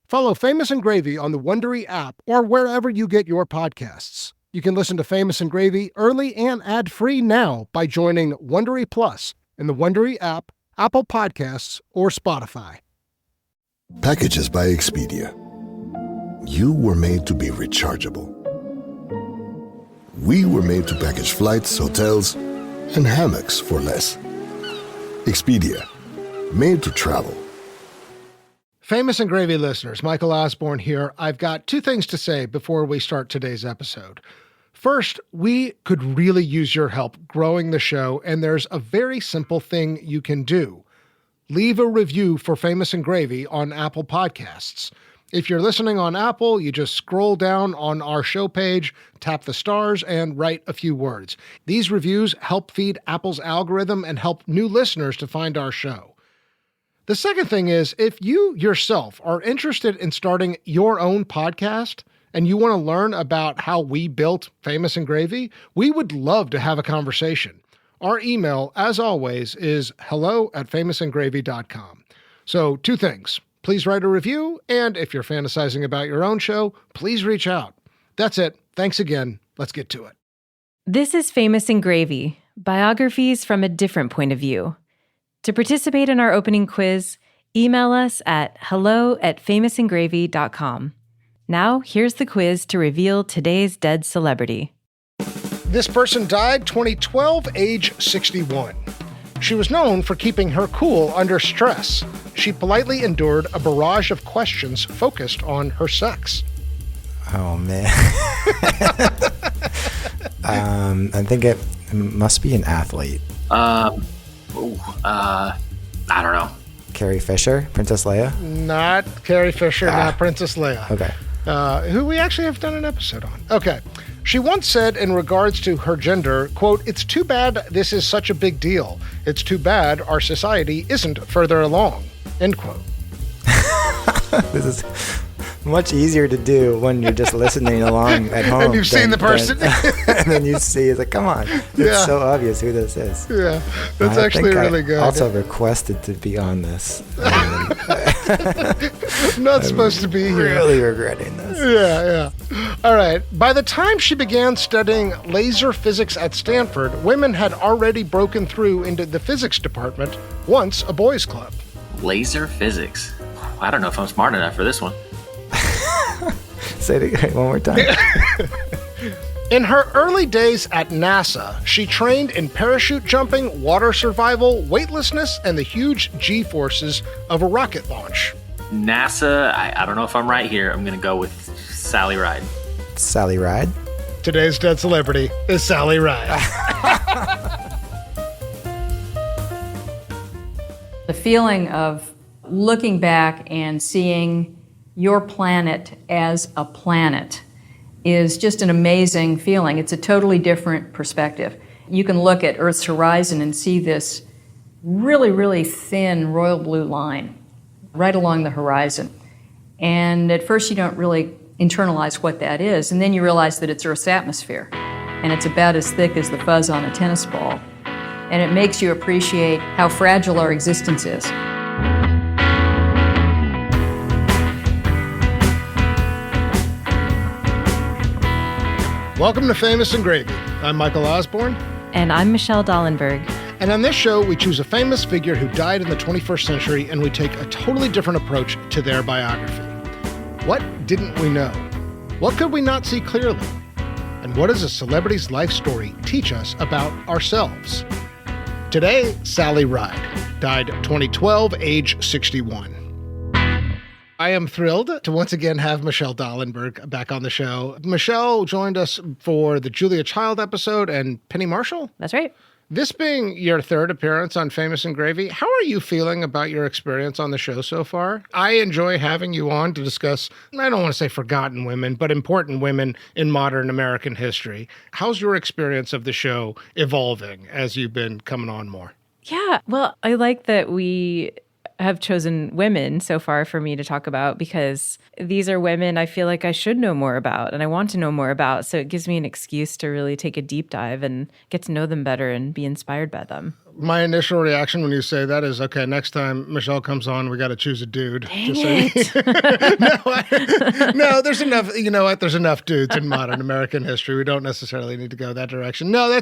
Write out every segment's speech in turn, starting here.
Follow Famous and Gravy on the Wondery app or wherever you get your podcasts. You can listen to Famous and Gravy early and ad-free now by joining Wondery Plus in the Wondery app, Apple Podcasts, or Spotify. Packages by Expedia. You were made to be rechargeable. We were made to package flights, hotels, and hammocks for less. Expedia. Made to travel. Famous and Gravy listeners, Michael Osborne here. I've got two things to say before we start today's episode. First, we could really use your help growing the show, and there's a very simple thing you can do. Leave a review for Famous and Gravy on Apple Podcasts. If you're listening on Apple, you just scroll down on our show page, tap the stars, and write a few words. These reviews help feed Apple's algorithm and help new listeners to find our show. The second thing is, if you yourself are interested in starting your own podcast and you want to learn about how we built Famous and Gravy, we would love to have a conversation. Our email, as always, is hello@famousandgravy.com. So, two things. Please write a review, and if you're fantasizing about your own show, please reach out. That's it. Thanks again. Let's get to it. This is Famous and Gravy, biographies from a different point of view. To participate in our opening quiz, email us at hello@famousandgravy.com. Now, here's the quiz to reveal today's dead celebrity. This person died 2012, age 61. She was known for keeping her cool under stress. She politely endured a barrage of questions focused on her sex. Oh, man. I think it must be an athlete. I don't know. Carrie Fisher, Princess Leia? Not Carrie Fisher, not Princess Leia. Okay. Who we actually have done an episode on. Okay. She once said in regards to her gender, quote, "It's too bad this is such a big deal. It's too bad our society isn't further along," end quote. This is much easier to do when you're just listening along at home. And you've seen the person. And then you see, it's like, come on. It's so obvious who this is. Yeah, that's actually really good. I also requested to be on this. I'm not supposed to be here. Really regretting this. Yeah. All right. By the time she began studying laser physics at Stanford, women had already broken through into the physics department, once a boys' club. Laser physics. I don't know if I'm smart enough for this one. Say it again one more time. In her early days at NASA, she trained in parachute jumping, water survival, weightlessness, and the huge G-forces of a rocket launch. NASA, I don't know if I'm right here. I'm going to go with Sally Ride. Sally Ride? Today's dead celebrity is Sally Ride. The feeling of looking back and seeing your planet as a planet is just an amazing feeling. It's a totally different perspective. You can look at Earth's horizon and see this really, really thin royal blue line right along the horizon. And at first you don't really internalize what that is, and then you realize that it's Earth's atmosphere, and it's about as thick as the fuzz on a tennis ball. And it makes you appreciate how fragile our existence is. Welcome to Famous and Gravy. I'm Michael Osborne. And I'm Michelle Dallenberg. And on this show, we choose a famous figure who died in the 21st century, and we take a totally different approach to their biography. What didn't we know? What could we not see clearly? And what does a celebrity's life story teach us about ourselves? Today, Sally Ride died 2012, age 61. I am thrilled to once again have Michelle Dallenberg back on the show. Michelle joined us for the Julia Child episode and Penny Marshall. That's right. This being your third appearance on Famous and Gravy, how are you feeling about your experience on the show so far? I enjoy having you on to discuss, I don't want to say forgotten women, but important women in modern American history. How's your experience of the show evolving as you've been coming on more? Yeah, well, I like that we have chosen women so far for me to talk about, because these are women I feel like I should know more about and I want to know more about. So it gives me an excuse to really take a deep dive and get to know them better and be inspired by them. My initial reaction when you say that is, okay, next time Michelle comes on, we got to choose a dude. Dang it. No, there's enough, you know what? There's enough dudes in modern American history. We don't necessarily need to go that direction. No,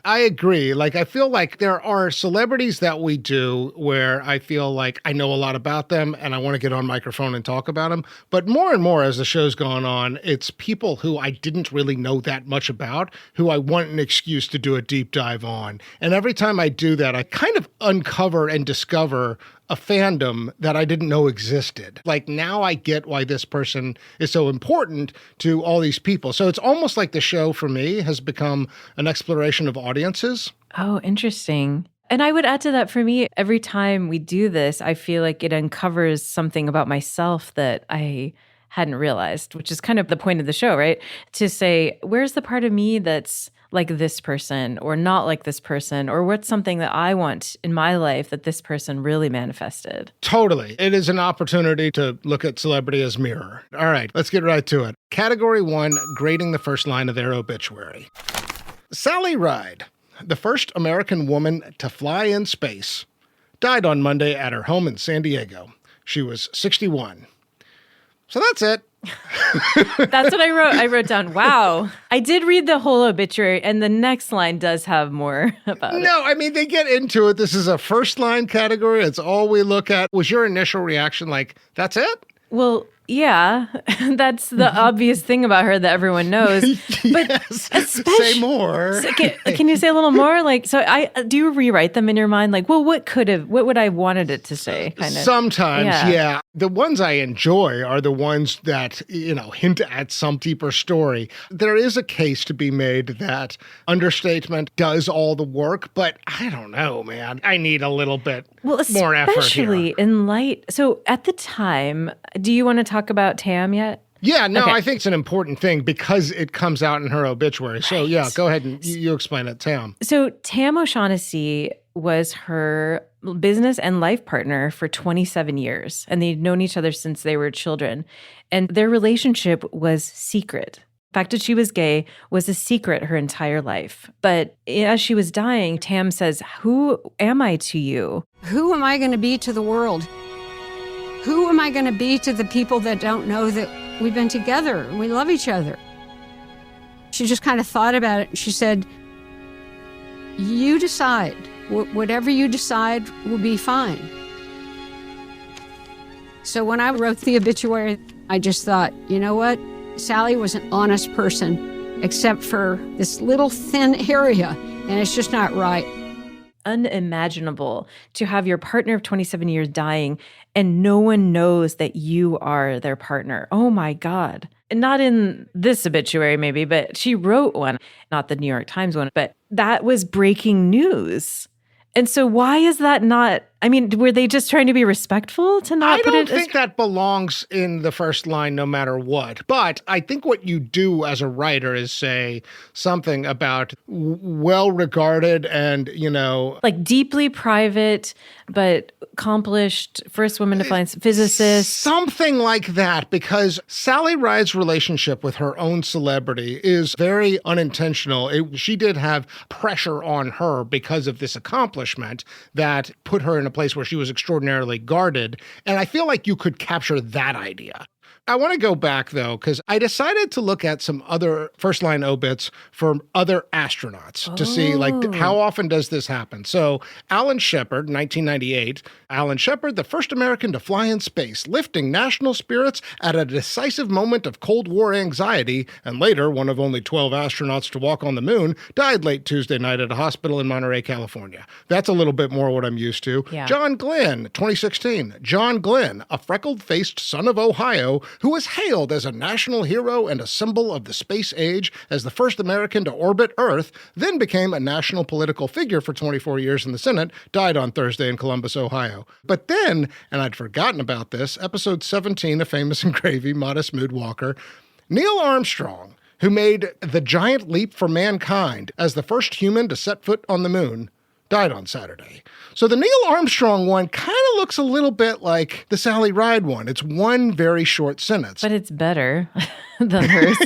I agree. Like, I feel like there are celebrities that we do where I feel like I know a lot about them and I want to get on microphone and talk about them. But more and more as the show's gone on, it's people who I didn't really know that much about, who I want an excuse to do a deep dive on. And every time I do that, I kind of uncover and discover a fandom that I didn't know existed. Like, now I get why this person is so important to all these people. So it's almost like the show for me has become an exploration of audiences. Oh, interesting. And I would add to that, for me, every time we do this, I feel like it uncovers something about myself that I hadn't realized, which is kind of the point of the show, right? To say, where's the part of me that's like this person or not like this person, or what's something that I want in my life that this person really manifested? Totally. It is an opportunity to look at celebrity as mirror. All right, let's get right to it. Category 1, grading the first line of their obituary. Sally Ride, the first American woman to fly in space, died on Monday at her home in San Diego. She was 61. So that's it. That's what I wrote. I wrote down, wow. I did read the whole obituary, and the next line does have more about it. No, I mean, they get into it. This is a first line category. It's all we look at. Was your initial reaction like, that's it? Well, yeah, that's the obvious thing about her that everyone knows. But Yes. Say more. Can you say a little more? Like, so do you rewrite them in your mind? Like, well, what would I wanted it to say? Kind of. Sometimes, yeah. The ones I enjoy are the ones that, hint at some deeper story. There is a case to be made that understatement does all the work, but I don't know, man. I need a little bit more effort here. Especially in light. So at the time, do you want to talk about Tam yet? Yeah, no, Okay. I think it's an important thing because it comes out in her obituary. So yeah, go ahead and you explain it, Tam. So Tam O'Shaughnessy was her business and life partner for 27 years, and they'd known each other since they were children. And their relationship was secret. The fact that she was gay was a secret her entire life. But as she was dying, Tam says, "Who am I to you?" Who am I going to be to the world? Who am I going to be to the people that don't know that we've been together and we love each other? She just kind of thought about it and she said, you decide. Whatever you decide will be fine. So when I wrote the obituary, I just thought, you know what? Sally was an honest person, except for this little thin area, and it's just not right. Unimaginable to have your partner of 27 years dying and no one knows that you are their partner. Oh my God. And not in this obituary maybe, but she wrote one, not the New York Times one, but that was breaking news. And so why is that not, I mean, were they just trying to be respectful to not put it? I don't think that belongs in the first line no matter what. But I think what you do as a writer is say something about well-regarded and, like deeply private, but accomplished first woman to fly physicist. Something like that, because Sally Ride's relationship with her own celebrity is very unintentional. She did have pressure on her because of this accomplishment that put her in a place where she was extraordinarily guarded. And I feel like you could capture that idea. I want to go back, though, because I decided to look at some other first-line obits for other astronauts to see, how often does this happen? So Alan Shepard, 1998. Alan Shepard, the first American to fly in space, lifting national spirits at a decisive moment of Cold War anxiety, and later one of only 12 astronauts to walk on the moon, died late Tuesday night at a hospital in Monterey, California. That's a little bit more what I'm used to. Yeah. John Glenn, 2016. John Glenn, a freckled-faced son of Ohio, who was hailed as a national hero and a symbol of the space age as the first American to orbit Earth, then became a national political figure for 24 years in the Senate, died on Thursday in Columbus, Ohio. But then, and I'd forgotten about this, episode 17 of Famous and Gravy, Modest Moonwalker, Neil Armstrong, who made the giant leap for mankind as the first human to set foot on the moon, died on Saturday. So the Neil Armstrong one kind of looks a little bit like the Sally Ride one. It's one very short sentence. But it's better than hers.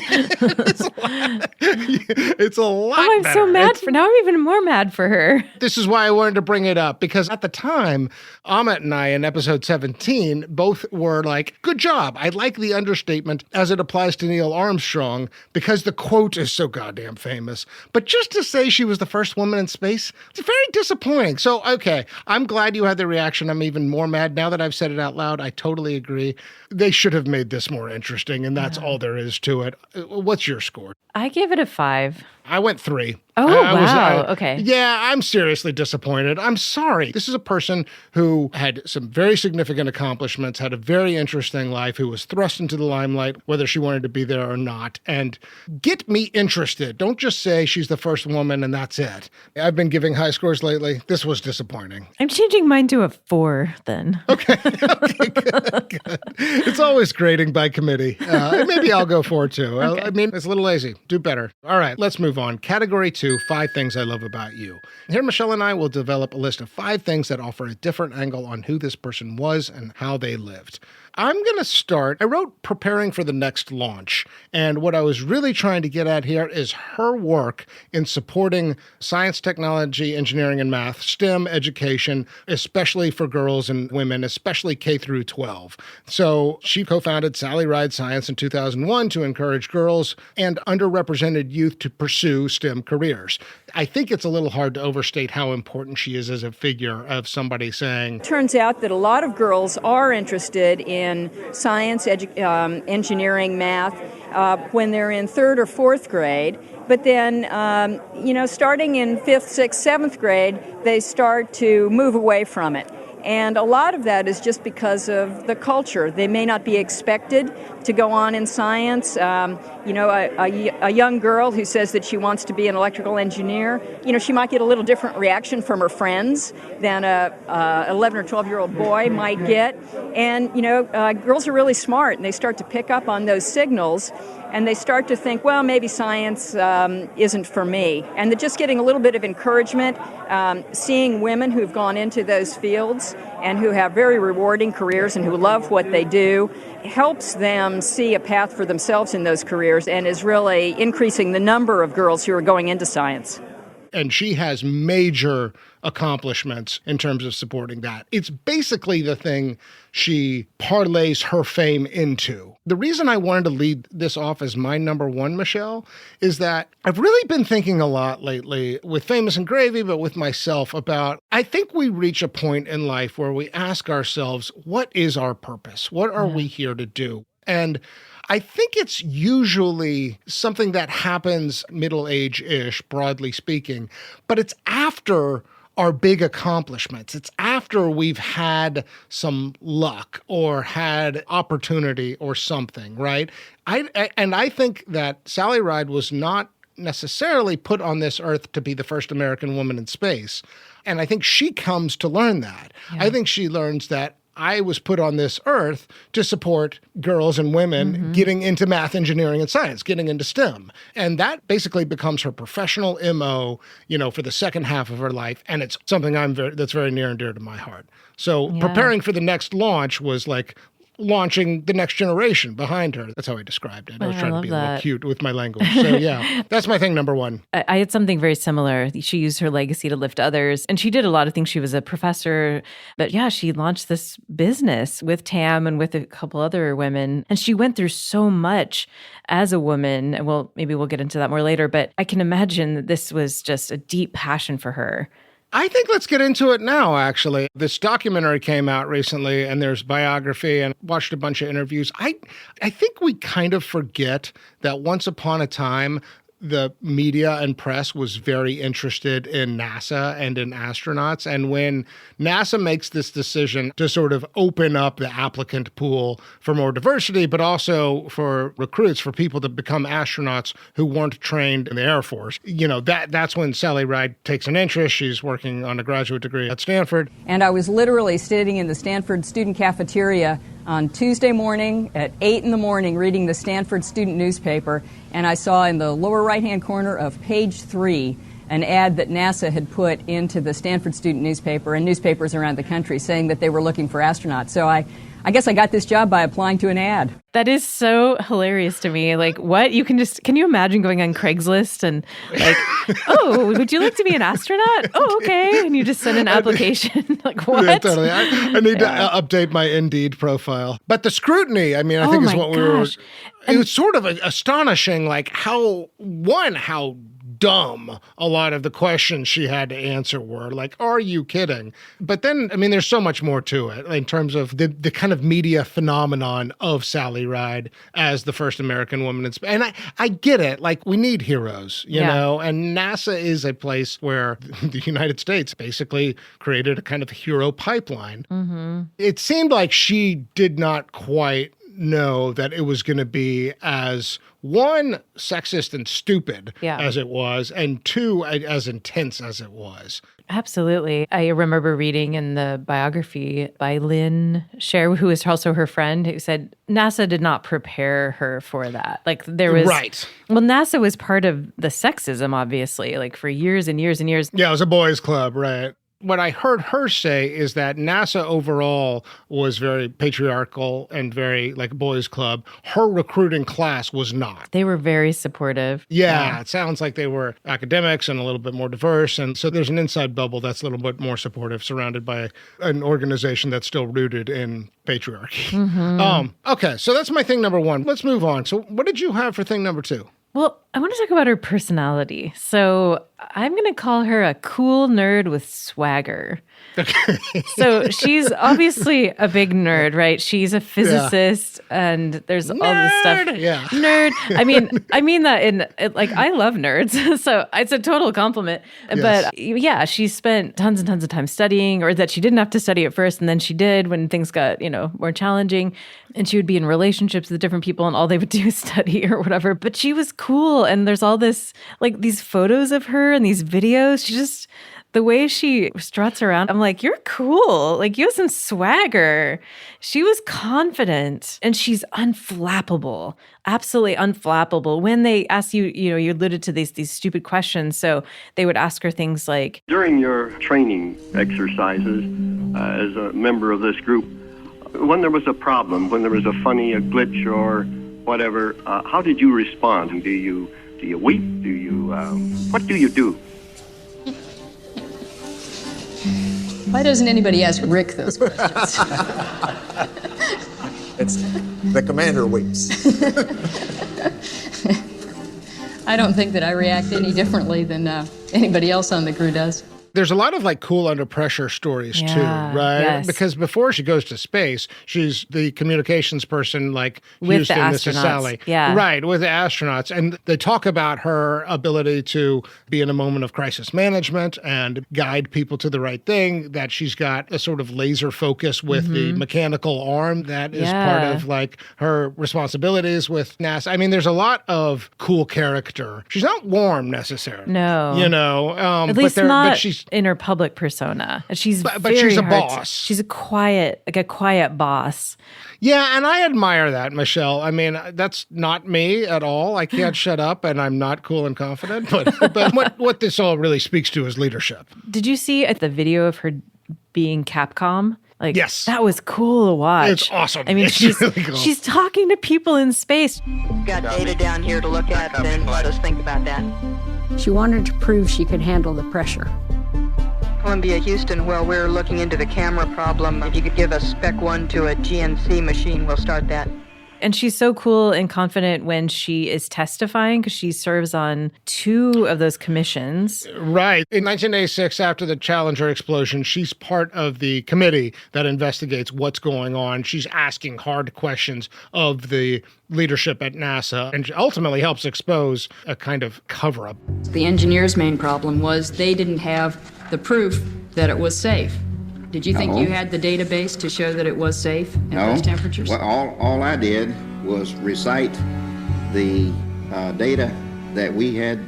It's a lot I'm better. so mad for now. I'm even more mad for her. This is why I wanted to bring it up, because at the time, Amit and I in episode 17 both were like, good job. I like the understatement as it applies to Neil Armstrong because the quote is so goddamn famous. But just to say she was the first woman in space, it's very disappointing. So, okay, I'm glad you had the reaction. I'm even more mad now that I've said it out loud. I totally agree. They should have made this more interesting, and that's all there is to it. What's your score? I gave it a 5. I went 3. Oh, wow. Okay. Yeah, I'm seriously disappointed. I'm sorry. This is a person who had some very significant accomplishments, had a very interesting life, who was thrust into the limelight, whether she wanted to be there or not. And get me interested. Don't just say she's the first woman and that's it. I've been giving high scores lately. This was disappointing. I'm changing mine to a 4 then. Okay, good. It's always grading by committee. Maybe I'll go 4 too. Okay. I mean, it's a little lazy. Do better. All right, let's move on. Category 2, 5 things I love about you. Here, Michelle and I will develop a list of 5 things that offer a different angle on who this person was and how they lived. I'm going to start. I wrote preparing for the next launch. And what I was really trying to get at here is her work in supporting science, technology, engineering, and math, STEM education, especially for girls and women, especially K through 12. So she co-founded Sally Ride Science in 2001 to encourage girls and underrepresented youth to pursue STEM careers. I think it's a little hard to overstate how important she is as a figure of somebody saying, Turns out that a lot of girls are interested in science, engineering, math when they're in 3rd or 4th grade. But then, starting in 5th, 6th, 7th grade, they start to move away from it. And a lot of that is just because of the culture. They may not be expected to go on in science. A young girl who says that she wants to be an electrical engineer, she might get a little different reaction from her friends than a 11 or 12-year-old boy might get. And, girls are really smart, and they start to pick up on those signals, and they start to think, well, maybe science isn't for me. And they're just getting a little bit of encouragement, seeing women who've gone into those fields and who have very rewarding careers and who love what they do, helps them see a path for themselves in those careers and is really increasing the number of girls who are going into science. And she has major accomplishments in terms of supporting that. It's basically the thing she parlays her fame into. The reason I wanted to lead this off as my number 1, Michelle, is that I've really been thinking a lot lately with Famous and Gravy, but with myself about, I think we reach a point in life where we ask ourselves, what is our purpose? What are we here to do? And I think it's usually something that happens middle age-ish, broadly speaking, but it's after our big accomplishments. It's after we've had some luck or had opportunity or something, right? I think that Sally Ride was not necessarily put on this earth to be the first American woman in space. And I think she comes to learn that. Yeah. I think she learns that I was put on this earth to support girls and women getting into math, engineering, and science, getting into STEM. And that basically becomes her professional MO, for the second half of her life. And it's something that's very near and dear to my heart. So preparing for the next launch was like launching the next generation behind her. That's how I described it. I was trying to be a little cute with my language. So yeah, that's my thing number 1. I had something very similar. She used her legacy to lift others. And she did a lot of things. She was a professor. But yeah, she launched this business with Tam and with a couple other women. And she went through so much as a woman. And maybe we'll get into that more later. But I can imagine that this was just a deep passion for her. I think let's get into it now, actually. This documentary came out recently, and there's biography, and watched a bunch of interviews. I think we kind of forget that once upon a time, the media and press was very interested in NASA and in astronauts. And when NASA makes this decision to sort of open up the applicant pool for more diversity, but also for recruits, for people to become astronauts who weren't trained in the Air Force, that's when Sally Ride takes an interest. She's working on a graduate degree at Stanford. And I was literally sitting in the Stanford student cafeteria on Tuesday morning at 8 in the morning reading the Stanford student newspaper, and I saw in the lower right-hand corner of page 3 an ad that NASA had put into the Stanford student newspaper and newspapers around the country saying that they were looking for astronauts. So I I guess I got this job by applying to an ad. That is so hilarious to me. Like, what? Can you imagine going on Craigslist and like, oh, would you like to be an astronaut? Oh, okay. And you just send an application. Like, what? Yeah, totally. I need to update my Indeed profile. But the scrutiny, I mean, I think is what we were. It was sort of astonishing, like how dumb a lot of the questions she had to answer were. Like, are you kidding? But then, I mean, there's so much more to it in terms of the kind of media phenomenon of Sally Ride as the first American woman in space. And I get it. Like, we need heroes, you know, and NASA is a place where the United States basically created a kind of hero pipeline. Mm-hmm. It seemed like she did not quite know that it was going to be as, one, sexist and stupid as it was, and two, as intense as it was. Absolutely. I remember reading in the biography by Lynn Sher, who is also her friend, who said NASA did not prepare her for that. Like, there was... Right. Well, NASA was part of the sexism, obviously, like for years and years and years. Yeah, it was a boys' club, right? What I heard her say is that NASA overall was very patriarchal and very like boys' club. Her recruiting class was not. They were very supportive. Yeah, it sounds like they were academics and a little bit more diverse. And so there's an inside bubble that's a little bit more supportive, surrounded by an organization that's still rooted in patriarchy. Mm-hmm. Okay, so that's my thing number one. Let's move on. So what did you have for thing number two? Well, I want to talk about her personality. So I'm going to call her a cool nerd with swagger. Okay. So she's obviously a big nerd, right? She's a physicist, and there's all this stuff. Yeah. Nerd. I mean that like, I love nerds, so it's a total compliment. Yes. But yeah, she spent tons and tons of time studying, or that she didn't have to study at first, and then she did when things got, more challenging. And she would be in relationships with different people, and all they would do is study or whatever. But she was cool, and there's all this, like, these photos of her and these videos. She just, the way she struts around, I'm like, you're cool. Like, you have some swagger. She was confident, and she's unflappable, absolutely unflappable. When they ask you, you alluded to these stupid questions. So they would ask her things like, during your training exercises as a member of this group, when there was a problem, when there was a glitch or whatever, how did you respond? Do you weep? What do you do? Why doesn't anybody ask Rick those questions? It's the commander weeps. I don't think that I react any differently than anybody else on the crew does. There's a lot of like cool under pressure stories too, right? Yes. Because before she goes to space, she's the communications person, like with Houston, the this is astronauts. Sally. Yeah. Right, with the astronauts. And they talk about her ability to be in a moment of crisis management and guide people to the right thing, that she's got a sort of laser focus with the mechanical arm that is part of like her responsibilities with NASA. I mean, there's a lot of cool character. She's not warm necessarily. No. At least but she's in her public persona. She's but very she's a hard boss. She's a quiet boss. Yeah, and I admire that, Michelle. I mean, that's not me at all. I can't shut up, and I'm not cool and confident. But what this all really speaks to is leadership. Did you see at the video of her being Capcom? Like, yes. That was cool to watch. It's awesome. I mean, it's she's really cool. She's talking to people in space. Got data down here to look at, then let us think about that. She wanted to prove she could handle the pressure. Columbia, Houston, well, we're looking into the camera problem. If you could give us spec 1 to a GNC machine, we'll start that. And she's so cool and confident when she is testifying, because she serves on 2 of those commissions. Right. In 1986, after the Challenger explosion, she's part of the committee that investigates what's going on. She's asking hard questions of the leadership at NASA, and ultimately helps expose a kind of cover-up. The engineers' main problem was they didn't have the proof that it was safe. Did you think you had the database to show that it was safe at those temperatures? Well, all I did was recite the data that we had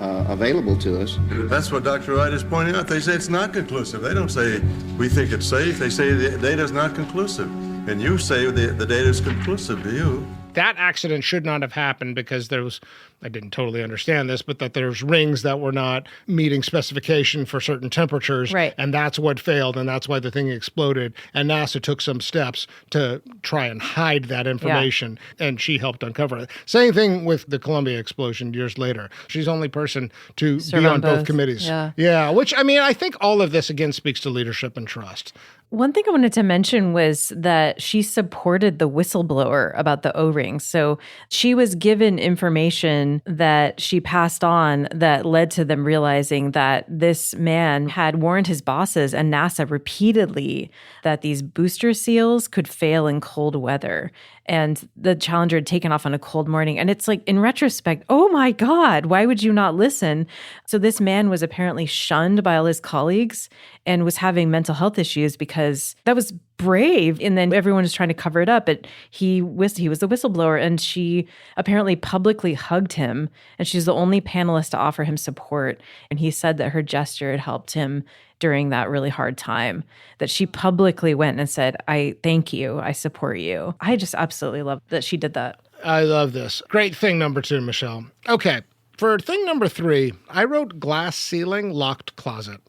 available to us. That's what Dr. Wright is pointing out. They say it's not conclusive. They don't say we think it's safe. They say the data is not conclusive. And you say the data is conclusive to you. That accident should not have happened because there was I didn't totally understand this, but that there's rings that were not meeting specification for certain temperatures. Right. And that's what failed, and that's why the thing exploded. And NASA took some steps to try and hide that information, and she helped uncover it. Same thing with the Columbia explosion years later. She's the only person to be on both committees. Yeah, which, I mean, I think all of this, again, speaks to leadership and trust. One thing I wanted to mention was that she supported the whistleblower about the O-rings. So she was given information that she passed on that led to them realizing that this man had warned his bosses and NASA repeatedly that these booster seals could fail in cold weather. And the Challenger had taken off on a cold morning. And it's like, in retrospect, oh my God, why would you not listen? So this man was apparently shunned by all his colleagues and was having mental health issues because that was brave. And then everyone was trying to cover it up. But he was the whistleblower, and she apparently publicly hugged him. And she's the only panelist to offer him support. And he said that her gesture had helped him during that really hard time, that she publicly went and said, I thank you, I support you. I just absolutely love that she did that. I love this. Great thing number 2, Michelle. Okay, for thing number 3, I wrote glass ceiling, locked closet.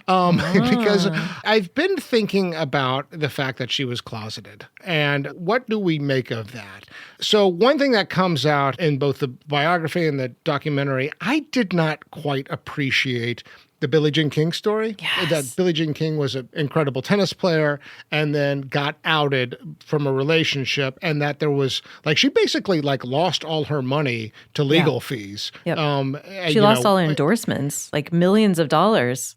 Because I've been thinking about the fact that she was closeted, and what do we make of that? So one thing that comes out in both the biography and the documentary, I did not quite appreciate the Billie Jean King story. Yes. That Billie Jean King was an incredible tennis player and then got outed from a relationship, and that there was, like, she basically, like, lost all her money to legal fees. Yep. She lost all her endorsements, like millions of dollars.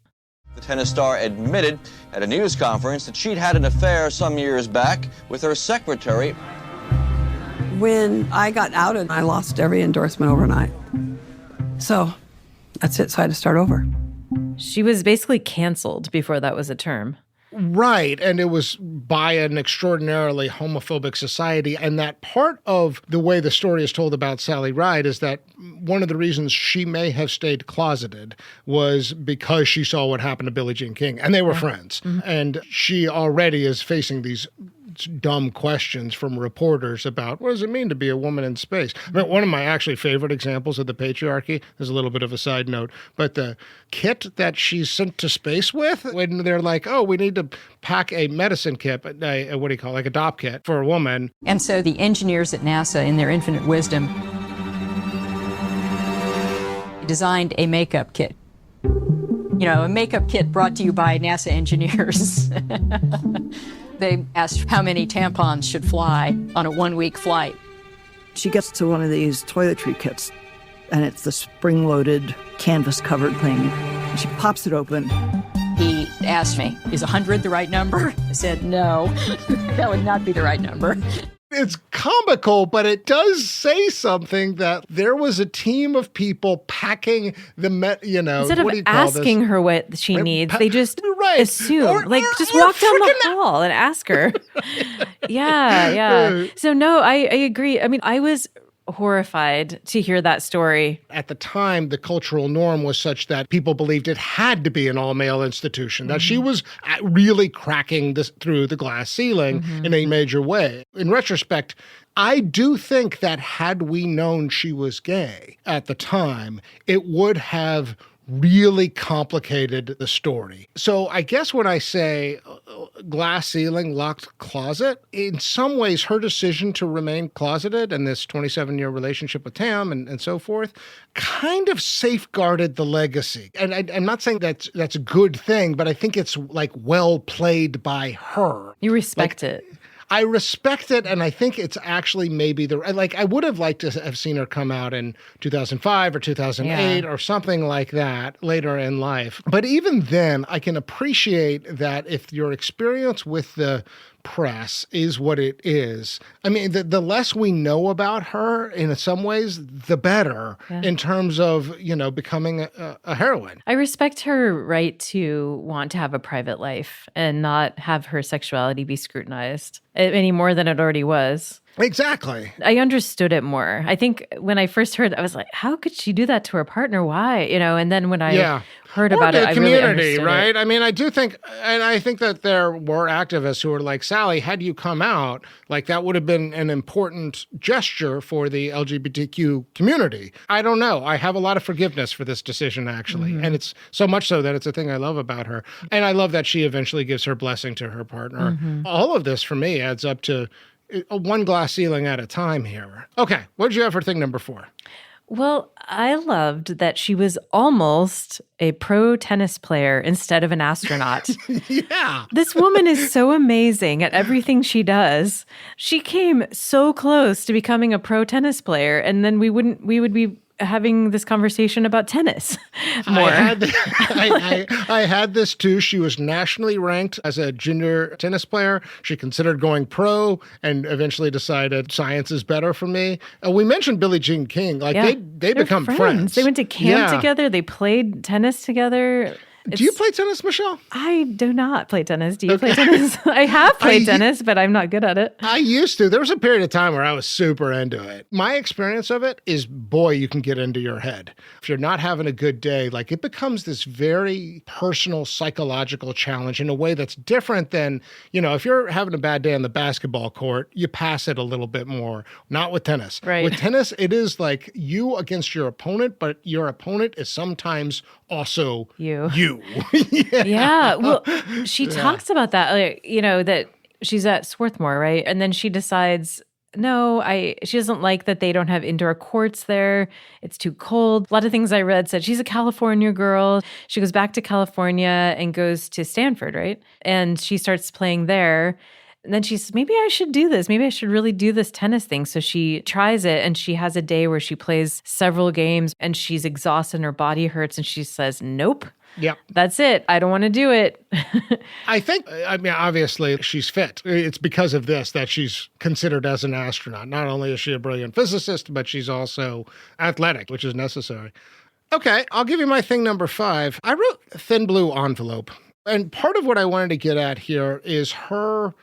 The tennis star admitted at a news conference that she'd had an affair some years back with her secretary. When I got outed, I lost every endorsement overnight. So that's it. So I had to start over. She was basically canceled before that was a term. Right. And it was by an extraordinarily homophobic society. And that part of the way the story is told about Sally Ride is that one of the reasons she may have stayed closeted was because she saw what happened to Billie Jean King. And they were friends. Mm-hmm. And she already is facing these dumb questions from reporters about what does it mean to be a woman in space. I mean, one of my actually favorite examples of the patriarchy, there's a little bit of a side note, but the kit that she's sent to space with, when they're like, oh, we need to pack a medicine kit, what do you call it, like a DOP kit for a woman. And so the engineers at NASA, in their infinite wisdom, designed a makeup kit. You know, a makeup kit brought to you by NASA engineers. They asked how many tampons should fly on a 1-week flight. She gets to one of these toiletry kits, and it's the spring-loaded, canvas-covered thing. She pops it open. He asked me, is 100 the right number? I said, no, that would not be the right number. It's comical, but it does say something that there was a team of people packing the, instead of asking her what she needs, they just assume, just walk down the hall and ask her. Yeah. So no, I agree. I mean, I was horrified to hear that story. At the time, the cultural norm was such that people believed it had to be an all-male institution, that she was really cracking through the glass ceiling in a major way. In retrospect, I do think that had we known she was gay at the time, it would have really complicated the story. So I guess when I say glass ceiling, locked closet, in some ways her decision to remain closeted and this 27-year relationship with Tam and so forth kind of safeguarded the legacy. And I'm not saying that's a good thing, but I think it's like well played by her. You respect it. I respect it, and I think it's actually maybe I would have liked to have seen her come out in 2005 or 2008 or something like that later in life. But even then, I can appreciate that if your experience with the press is what it is. I mean, the less we know about her in some ways, the better in terms of, becoming a heroine. I respect her right to want to have a private life and not have her sexuality be scrutinized any more than it already was. Exactly. I understood it more. I think when I first heard, I was like, how could she do that to her partner? Why? And then when I heard about it, I really understood right? it. I mean, I do think, and I think that there were activists who were like, Sally, had you come out, like that would have been an important gesture for the LGBTQ community. I don't know. I have a lot of forgiveness for this decision, actually. And it's so much so that it's a thing I love about her. And I love that she eventually gives her blessing to her partner. All of this for me adds up to one glass ceiling at a time here. Okay, what did you have for thing number 4? Well, I loved that she was almost a pro tennis player instead of an astronaut. Yeah. This woman is so amazing at everything she does. She came so close to becoming a pro tennis player, and then we would be having this conversation about tennis more. I had this too. She was nationally ranked as a junior tennis player. She considered going pro and eventually decided science is better for me. We mentioned Billie Jean King. Like they become friends. They went to camp together. They played tennis together. Do you play tennis, Michelle? I do not play tennis. Do you play tennis? I have played tennis, but I'm not good at it. I used to. There was a period of time where I was super into it. My experience of it is, boy, you can get into your head. If you're not having a good day, like it becomes this very personal psychological challenge in a way that's different than, if you're having a bad day on the basketball court, you pass it a little bit more. Not with tennis. Right. With tennis, it is like you against your opponent, but your opponent is sometimes also you. Yeah. Well, she talks about that, that she's at Swarthmore, right? And then she decides, she doesn't like that they don't have indoor courts there. It's too cold. A lot of things I read said she's a California girl. She goes back to California and goes to Stanford, right? And she starts playing there. And then she says, maybe I should do this. Maybe I should really do this tennis thing. So she tries it, and she has a day where she plays several games and she's exhausted and her body hurts. And she says, nope. Yeah. That's it. I don't want to do it. I mean, obviously she's fit. It's because of this that she's considered as an astronaut. Not only is she a brilliant physicist, but she's also athletic, which is necessary. Okay, I'll give you my thing number 5. I wrote Thin Blue Envelope. And part of what I wanted to get at here is her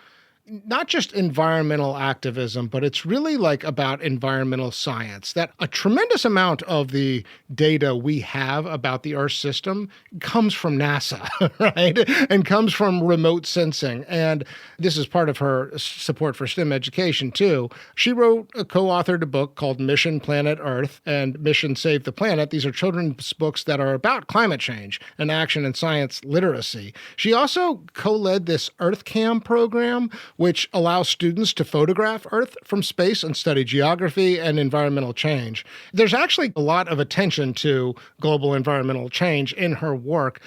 not just environmental activism, but it's really like about environmental science, that a tremendous amount of the data we have about the Earth system comes from NASA, right? And comes from remote sensing. And this is part of her support for STEM education too. She co-authored a book called Mission Planet Earth and Mission Save the Planet. These are children's books that are about climate change and action and science literacy. She also co-led this EarthCam program, which allows students to photograph Earth from space and study geography and environmental change. There's actually a lot of attention to global environmental change in her work,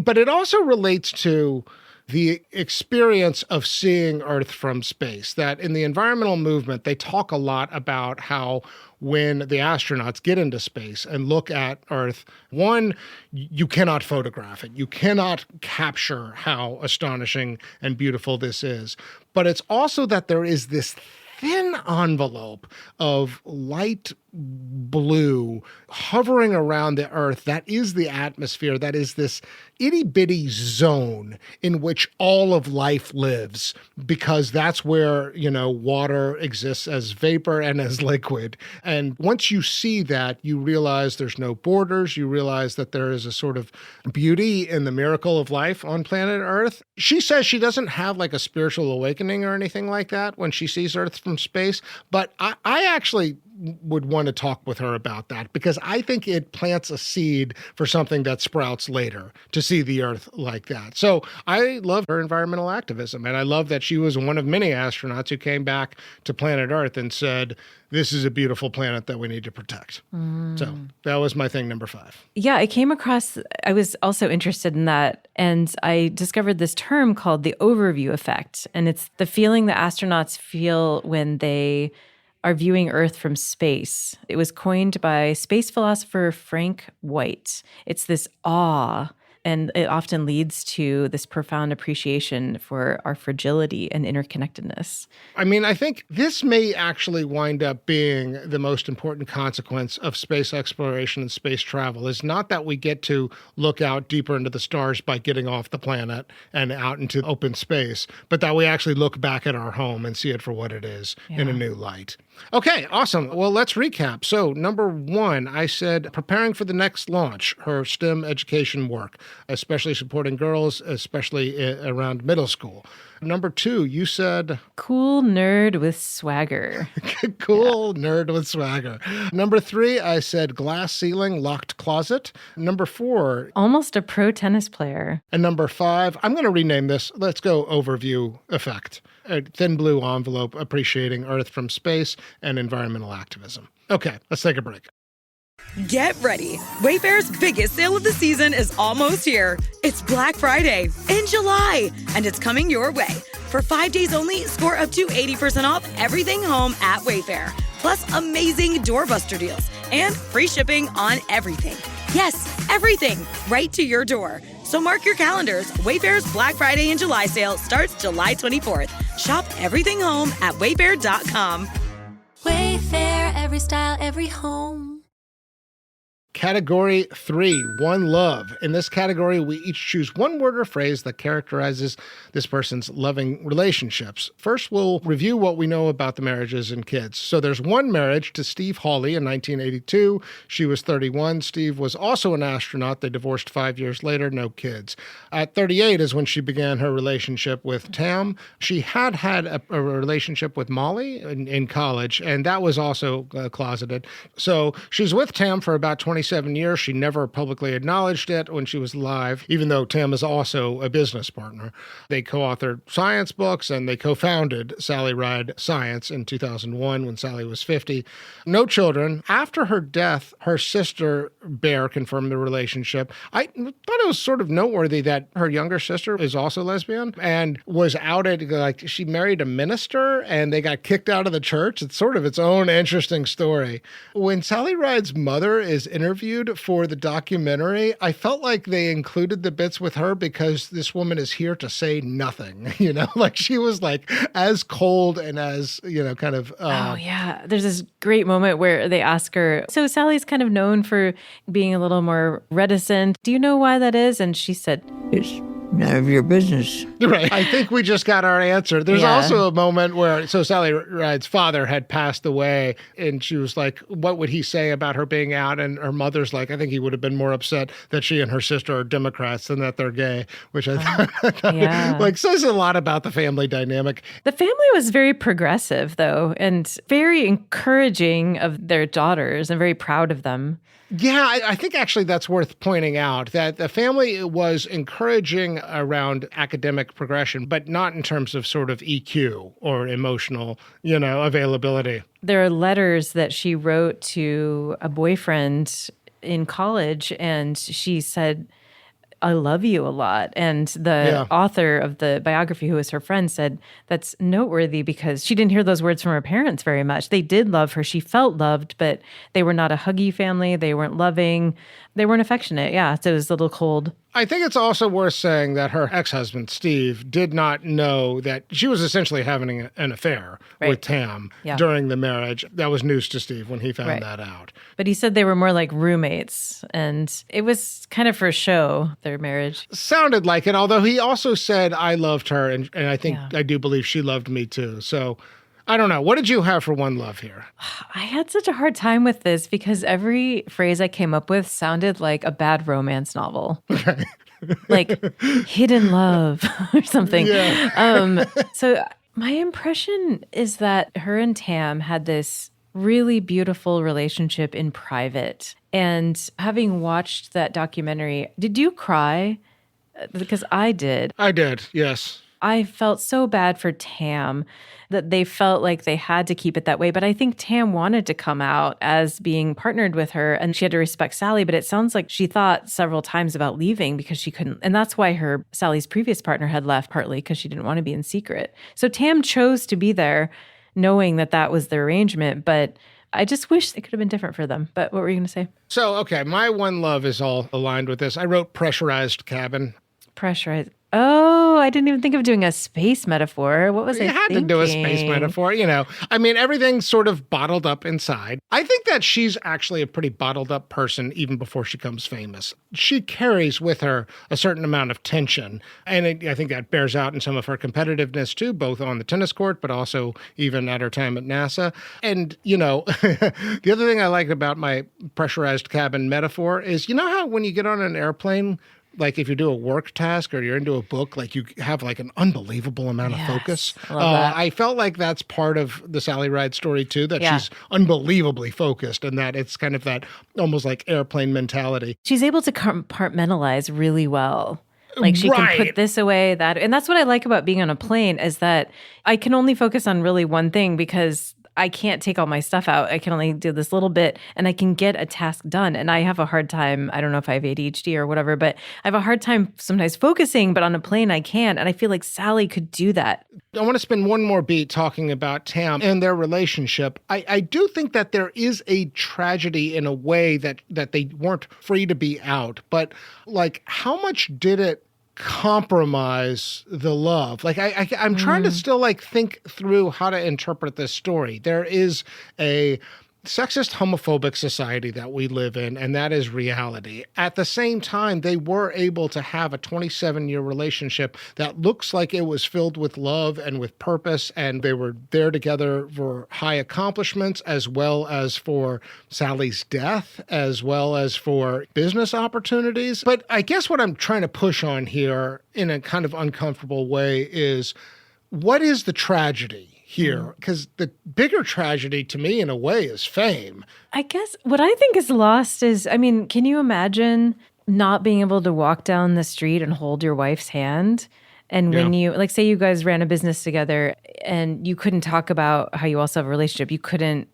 but it also relates to the experience of seeing Earth from space. That in the environmental movement, they talk a lot about how when the astronauts get into space and look at Earth, one, you cannot photograph it. You cannot capture how astonishing and beautiful this is. But it's also that there is this thin envelope of light blue hovering around the Earth. That is the atmosphere. That is this itty-bitty zone in which all of life lives, because that's where, water exists as vapor and as liquid. And once you see that, you realize there's no borders. You realize that there is a sort of beauty in the miracle of life on planet Earth. She says she doesn't have like a spiritual awakening or anything like that when she sees Earth from space, but I actually would want to talk with her about that, because I think it plants a seed for something that sprouts later to see the Earth like that. So I love her environmental activism, and I love that she was one of many astronauts who came back to planet Earth and said, this is a beautiful planet that we need to protect. So that was my thing number 5. Yeah, I was also interested in that, and I discovered this term called the overview effect, and it's the feeling that astronauts feel when they are viewing Earth from space. It was coined by space philosopher Frank White. It's this awe And it often leads to this profound appreciation for our fragility and interconnectedness. I mean, I think this may actually wind up being the most important consequence of space exploration and space travel, is not that we get to look out deeper into the stars by getting off the planet and out into open space, but that we actually look back at our home and see it for what it is in a new light. Okay, awesome. Well, let's recap. So, number one, I said preparing for the next launch, her STEM education work, especially supporting girls, especially around middle school. Number two, you said... Cool nerd with swagger. Cool nerd with swagger. Number three, I said glass ceiling, locked closet. Number four... Almost a pro tennis player. And number five, I'm going to rename this. Let's go overview effect. A thin blue envelope appreciating Earth from space and environmental activism. Okay, let's take a break. Get ready. Wayfair's biggest sale of the season is almost here. It's Black Friday in July, and it's coming your way. For 5 days only, score up to 80% off everything home at Wayfair. Plus amazing doorbuster deals and free shipping on everything. Yes, everything, right to your door. So mark your calendars. Wayfair's Black Friday and July sale starts July 24th. Shop everything home at wayfair.com. Wayfair, every style, every home. Category 3, One Love. In this category, we each choose one word or phrase that characterizes this person's loving relationships. First, we'll review what we know about the marriages and kids. So there's one marriage to Steve Hawley in 1982. She was 31. Steve was also an astronaut. They divorced 5 years later, no kids. At 38 is when she began her relationship with Tam. She had a relationship with Molly in college, and that was also closeted. So she's with Tam for about 27 years. She never publicly acknowledged it when she was alive, even though Tam is also a business partner. They co-authored science books, and they co-founded Sally Ride Science in 2001 when Sally was 50. No children. After her death, her sister, Bear, confirmed the relationship. I thought it was sort of noteworthy that her younger sister is also lesbian and was outed, like she married a minister and they got kicked out of the church. It's sort of its own interesting story. When Sally Ride's mother is interviewed for the documentary, I felt like they included the bits with her because this woman is here to say nothing, like she was like as cold and as, kind of... oh, yeah. There's this great moment where they ask her, so Sally's kind of known for being a little more reticent. Do you know why that is? And she said, it's none of your business. Right. I think we just got our answer. There's also a moment where, so Sally Ride's father had passed away, and she was like, what would he say about her being out? And her mother's like, I think he would have been more upset that she and her sister are Democrats than that they're gay, which I thought says a lot about the family dynamic. The family was very progressive, though, and very encouraging of their daughters and very proud of them. Yeah, I think actually that's worth pointing out, that the family was encouraging around academic progression, but not in terms of sort of EQ or emotional, availability. There are letters that she wrote to a boyfriend in college, and she said, I love you a lot. And the author of the biography, who was her friend, said that's noteworthy because she didn't hear those words from her parents very much. They did love her. She felt loved, but they were not a huggy family. They weren't loving. They weren't affectionate. Yeah, so it was a little cold. I think it's also worth saying that her ex-husband, Steve, did not know that she was essentially having an affair with Tam during the marriage. That was news to Steve when he found that out. But he said they were more like roommates, and it was kind of for show, their marriage. Sounded like it, although he also said, I loved her, and I think I do believe she loved me too. So I don't know. What did you have for One Love here? I had such a hard time with this because every phrase I came up with sounded like a bad romance novel. Okay. Like hidden love or something. Yeah. So my impression is that her and Tam had this really beautiful relationship in private. And having watched that documentary, did you cry? Because I did. I did, yes. I felt so bad for Tam that they felt like they had to keep it that way. But I think Tam wanted to come out as being partnered with her, and she had to respect Sally. But it sounds like she thought several times about leaving because she couldn't. And that's why Sally's previous partner had left, partly because she didn't want to be in secret. So Tam chose to be there knowing that that was the arrangement. But I just wish it could have been different for them. But what were you going to say? So, okay, my one love is all aligned with this. I wrote pressurized cabin. Pressurized. Oh, I didn't even think of doing a space metaphor. What was I You had thinking? to do a space metaphor, I mean, everything's sort of bottled up inside. I think that she's actually a pretty bottled up person even before she becomes famous. She carries with her a certain amount of tension. And I think that bears out in some of her competitiveness too, both on the tennis court, but also even at her time at NASA. And, the other thing I like about my pressurized cabin metaphor is, how when you get on an airplane, like if you do a work task or you're into a book, like you have like an unbelievable amount of focus. I felt like that's part of the Sally Ride story too, that she's unbelievably focused and that it's kind of that almost like airplane mentality. She's able to compartmentalize really well. Like she can put this away, that. And that's what I like about being on a plane is that I can only focus on really one thing because I can't take all my stuff out. I can only do this little bit and I can get a task done. And I have a hard time, I don't know if I have ADHD or whatever, but I have a hard time sometimes focusing, but on a plane I can. And I feel like Sally could do that. I want to spend one more beat talking about Tam and their relationship. I do think that there is a tragedy in a way that they weren't free to be out. But like, how much did it compromise the love? Like I'm trying to still like think through how to interpret this story. There is a sexist, homophobic society that we live in, and that is reality. At the same time, they were able to have a 27-year relationship that looks like it was filled with love and with purpose, and they were there together for high accomplishments as well as for Sally's death, as well as for business opportunities. But I guess what I'm trying to push on here in a kind of uncomfortable way is, what is the tragedy here? Because the bigger tragedy to me in a way is fame. I guess what I think is lost is, I mean, can you imagine not being able to walk down the street and hold your wife's hand? And when you, like, say you guys ran a business together and you couldn't talk about how you also have a relationship, you couldn't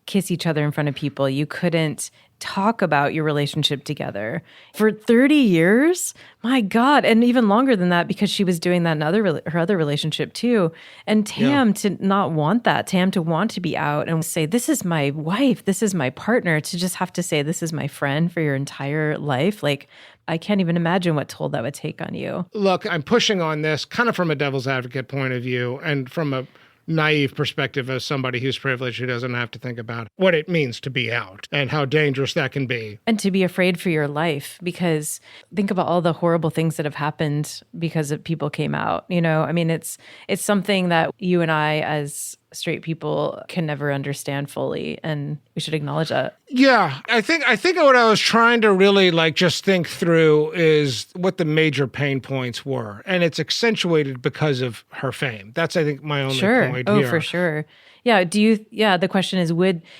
kiss each other in front of people, you couldn't talk about your relationship together for 30 years. My God. And even longer than that, because she was doing that in her other relationship too. And Tam to not want that, Tam to want to be out and say, this is my wife, this is my partner, to just have to say, this is my friend for your entire life. Like, I can't even imagine what toll that would take on you. Look, I'm pushing on this kind of from a devil's advocate point of view and from a naive perspective as somebody who's privileged who doesn't have to think about what it means to be out and how dangerous that can be. And to be afraid for your life, because think about all the horrible things that have happened because of people came out. I mean, it's something that you and I as straight people can never understand fully, and we should acknowledge that. Yeah, I think what I was trying to really just think through is what the major pain points were, and it's accentuated because of her fame. That's, I think, my only point here. Oh, for sure. Yeah. The question is,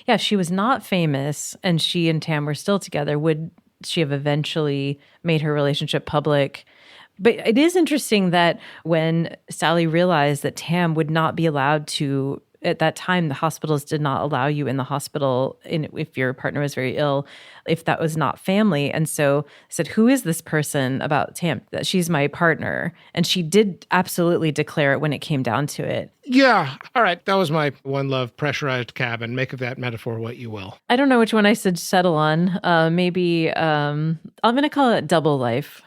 if she was not famous and she and Tam were still together, would she have eventually made her relationship public? But it is interesting that when Sally realized that Tam would not be allowed to, at that time, the hospitals did not allow you in the hospital if your partner was very ill, if that was not family. And so said, who is this person about Tam? That she's my partner. And she did absolutely declare it when it came down to it. Yeah. All right. That was my one love, pressurized cabin. Make of that metaphor what you will. I don't know which one I should settle on. Maybe I'm going to call it double life.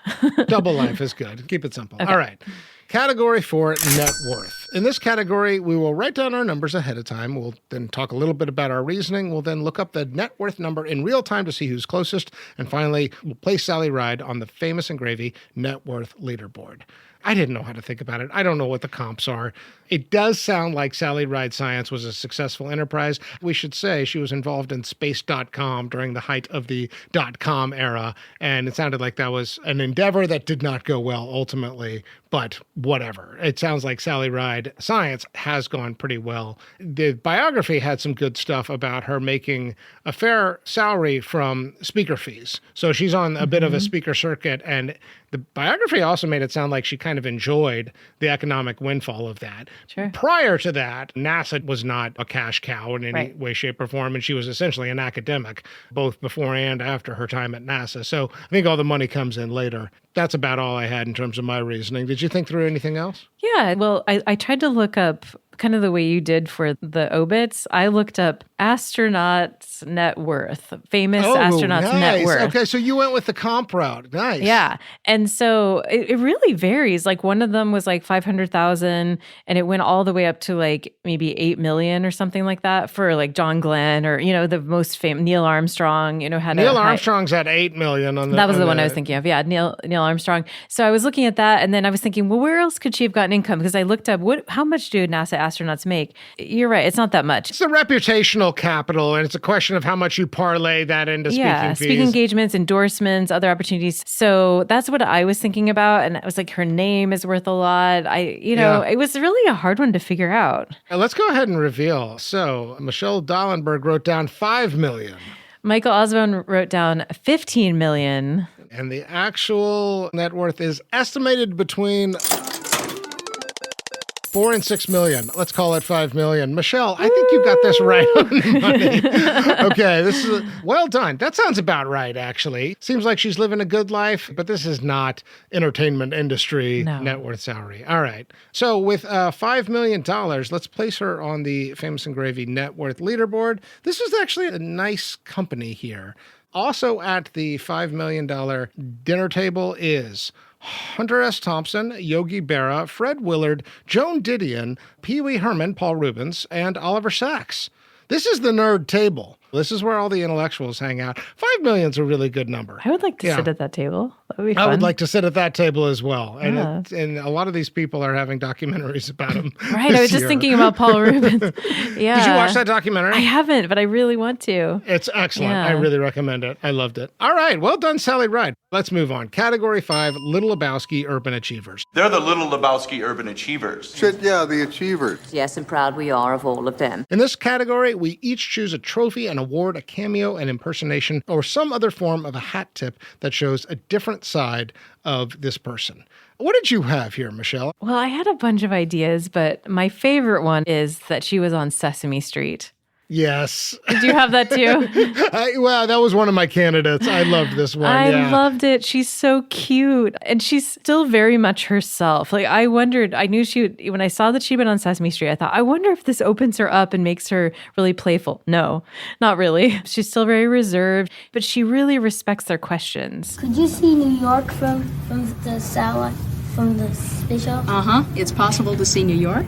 Double life is good. Keep it simple. Okay. All right. Category 4, net worth. In this category, we will write down our numbers ahead of time. We'll then talk a little bit about our reasoning. We'll then look up the net worth number in real time to see who's closest. And finally, we'll place Sally Ride on the Famous and Gravy net worth leaderboard. I didn't know how to think about it. I don't know what the comps are. It does sound like Sally Ride Science was a successful enterprise. We should say she was involved in space.com during the height of the .com era, and it sounded like that was an endeavor that did not go well ultimately, but whatever. It sounds like Sally Ride Science has gone pretty well. The biography had some good stuff about her making a fair salary from speaker fees. So she's on a bit of a speaker circuit, and the biography also made it sound like she kind of enjoyed the economic windfall of that. Sure. Prior to that, NASA was not a cash cow in any way, shape, or form, and she was essentially an academic, both before and after her time at NASA. So I think all the money comes in later. That's about all I had in terms of my reasoning. Did you think through anything else? Yeah, well, I tried to look up kind of the way you did for the obits, I looked up astronauts' net worth, famous astronauts' net worth. Okay, so you went with the comp route. Nice. Yeah. And so it really varies. Like one of them was like 500,000 and it went all the way up to like maybe 8 million or something like that for like John Glenn or, the most famous Neil Armstrong, had Neil Armstrong's at 8 million on the. That was the one I was thinking of. Yeah. Neil Armstrong. So I was looking at that and then I was thinking, well, where else could she have gotten income? Because I looked up how much do NASA astronauts make? You're right. It's not that much. It's the reputational capital, and it's a question of how much you parlay that into speaking fees. Speaking engagements, endorsements, other opportunities. So that's what I was thinking about. And I was like, her name is worth a lot. It was really a hard one to figure out. Let's go ahead and reveal. So Michelle Dallenberg wrote down 5 million. Michael Osborne wrote down 15 million. And the actual net worth is estimated between 4 and 6 million. Let's call it 5 million. Michelle, I think you got this right on the money. Okay, this is well done. That sounds about right, actually. Seems like she's living a good life, but this is not entertainment industry net worth salary. All right. So with $5 million, let's place her on the Famous and Gravy net worth leaderboard. This is actually a nice company here. Also at the $5 million dinner table is Hunter S. Thompson, Yogi Berra, Fred Willard, Joan Didion, Pee Wee Herman, Paul Rubens, and Oliver Sacks. This is the nerd table. This is where all the intellectuals hang out. 5 million's a really good number. I would like to sit at that table. That would be fun. I would like to sit at that table as well. And and a lot of these people are having documentaries about him. Right. I was just thinking about Paul Rubens. Yeah. Did you watch that documentary? I haven't, but I really want to. It's excellent. Yeah. I really recommend it. I loved it. All right. Well done, Sally Ride. Let's move on. Category 5, Little Lebowski Urban Achievers. They're the Little Lebowski Urban Achievers. The achievers. Yes, and proud we are of all of them. In this category, we each choose a trophy, an award, a cameo, an impersonation, or some other form of a hat tip that shows a different side of this person. What did you have here, Michelle? Well, I had a bunch of ideas, but my favorite one is that she was on Sesame Street. Yes. Did you have that too? That was one of my candidates. I loved this one. I loved it. She's so cute. And she's still very much herself. Like I knew when I saw that she'd been on Sesame Street, I thought, I wonder if this opens her up and makes her really playful. No, not really. She's still very reserved, but she really respects their questions. Could you see New York from the satellite, from the space shuttle? Uh-huh. It's possible to see New York.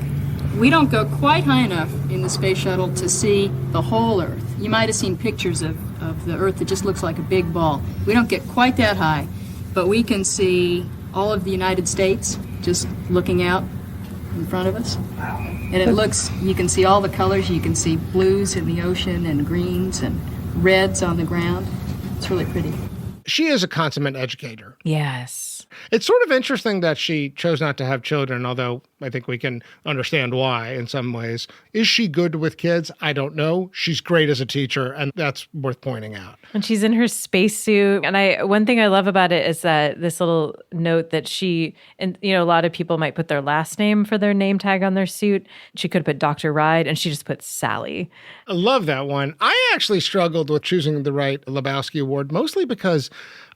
We don't go quite high enough in the space shuttle to see the whole Earth. You might have seen pictures of the Earth that just looks like a big ball. We don't get quite that high, but we can see all of the United States just looking out in front of us. And you can see all the colors. You can see blues in the ocean and greens and reds on the ground. It's really pretty. She is a consummate educator. Yes. It's sort of interesting that she chose not to have children, although I think we can understand why in some ways. Is she good with kids? I don't know. She's great as a teacher, and that's worth pointing out. And she's in her spacesuit. And one thing I love about it is that this little note that a lot of people might put their last name for their name tag on their suit. She could have put Dr. Ride, and she just put Sally. I love that one. I actually struggled with choosing the right Lebowski award, mostly because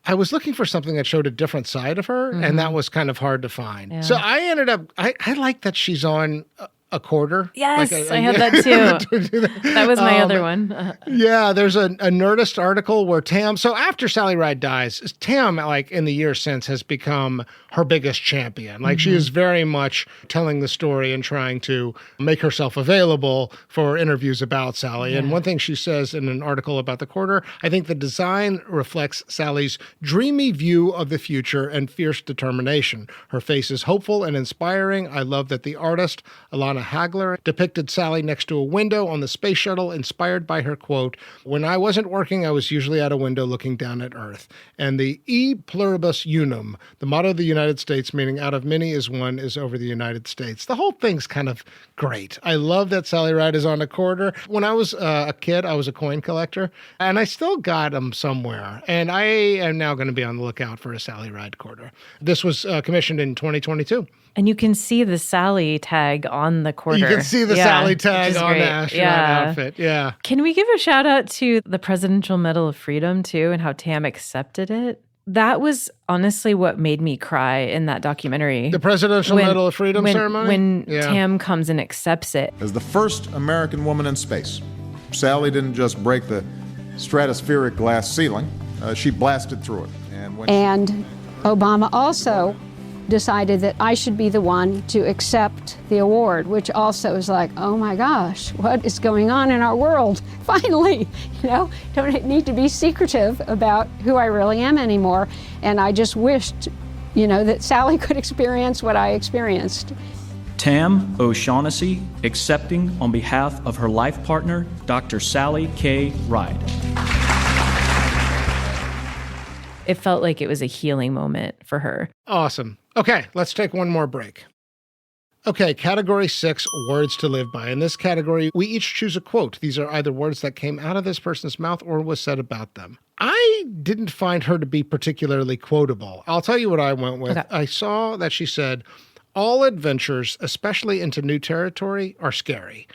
I was looking for something that showed a different side of her, and that was kind of hard to find. Yeah. So I ended up, I like that she's on a quarter. Yes, I had that too. That was my other one. Yeah, there's a Nerdist article where Tam, so after Sally Ride dies, Tam, in the years since, has become her biggest champion. She is very much telling the story and trying to make herself available for interviews about Sally. Yeah. And one thing she says in an article about the quarter, I think the design reflects Sally's dreamy view of the future and fierce determination. Her face is hopeful and inspiring. I love that the artist, Alana Hagler, depicted Sally next to a window on the space shuttle, inspired by her quote, "When I wasn't working, I was usually at a window looking down at Earth." And the E pluribus unum, the motto of the United States, meaning out of many is one, is over the United States. The whole thing's kind of great. I love that Sally Ride is on a quarter. When I was a kid, I was a coin collector, and I still got them somewhere. And I am now going to be on the lookout for a Sally Ride quarter. This was commissioned in 2022. And you can see the Sally tag on the quarter. You can see the Sally tag on the astronaut outfit. Yeah. Can we give a shout out to the Presidential Medal of Freedom too, and how Tam accepted it? That was honestly what made me cry in that documentary. The Presidential Medal of Freedom ceremony? When Tam comes and accepts it. As the first American woman in space, Sally didn't just break the stratospheric glass ceiling, she blasted through it. And Obama also decided that I should be the one to accept the award, which also is like, oh my gosh, what is going on in our world? Finally, don't need to be secretive about who I really am anymore. And I just wished, that Sally could experience what I experienced. Tam O'Shaughnessy accepting on behalf of her life partner, Dr. Sally K. Ride. It felt like it was a healing moment for her. Awesome. Okay, let's take one more break. Okay, category 6, words to live by. In this category, we each choose a quote. These are either words that came out of this person's mouth or was said about them. I didn't find her to be particularly quotable. I'll tell you what I went with. Okay. I saw that she said, all adventures, especially into new territory, are scary.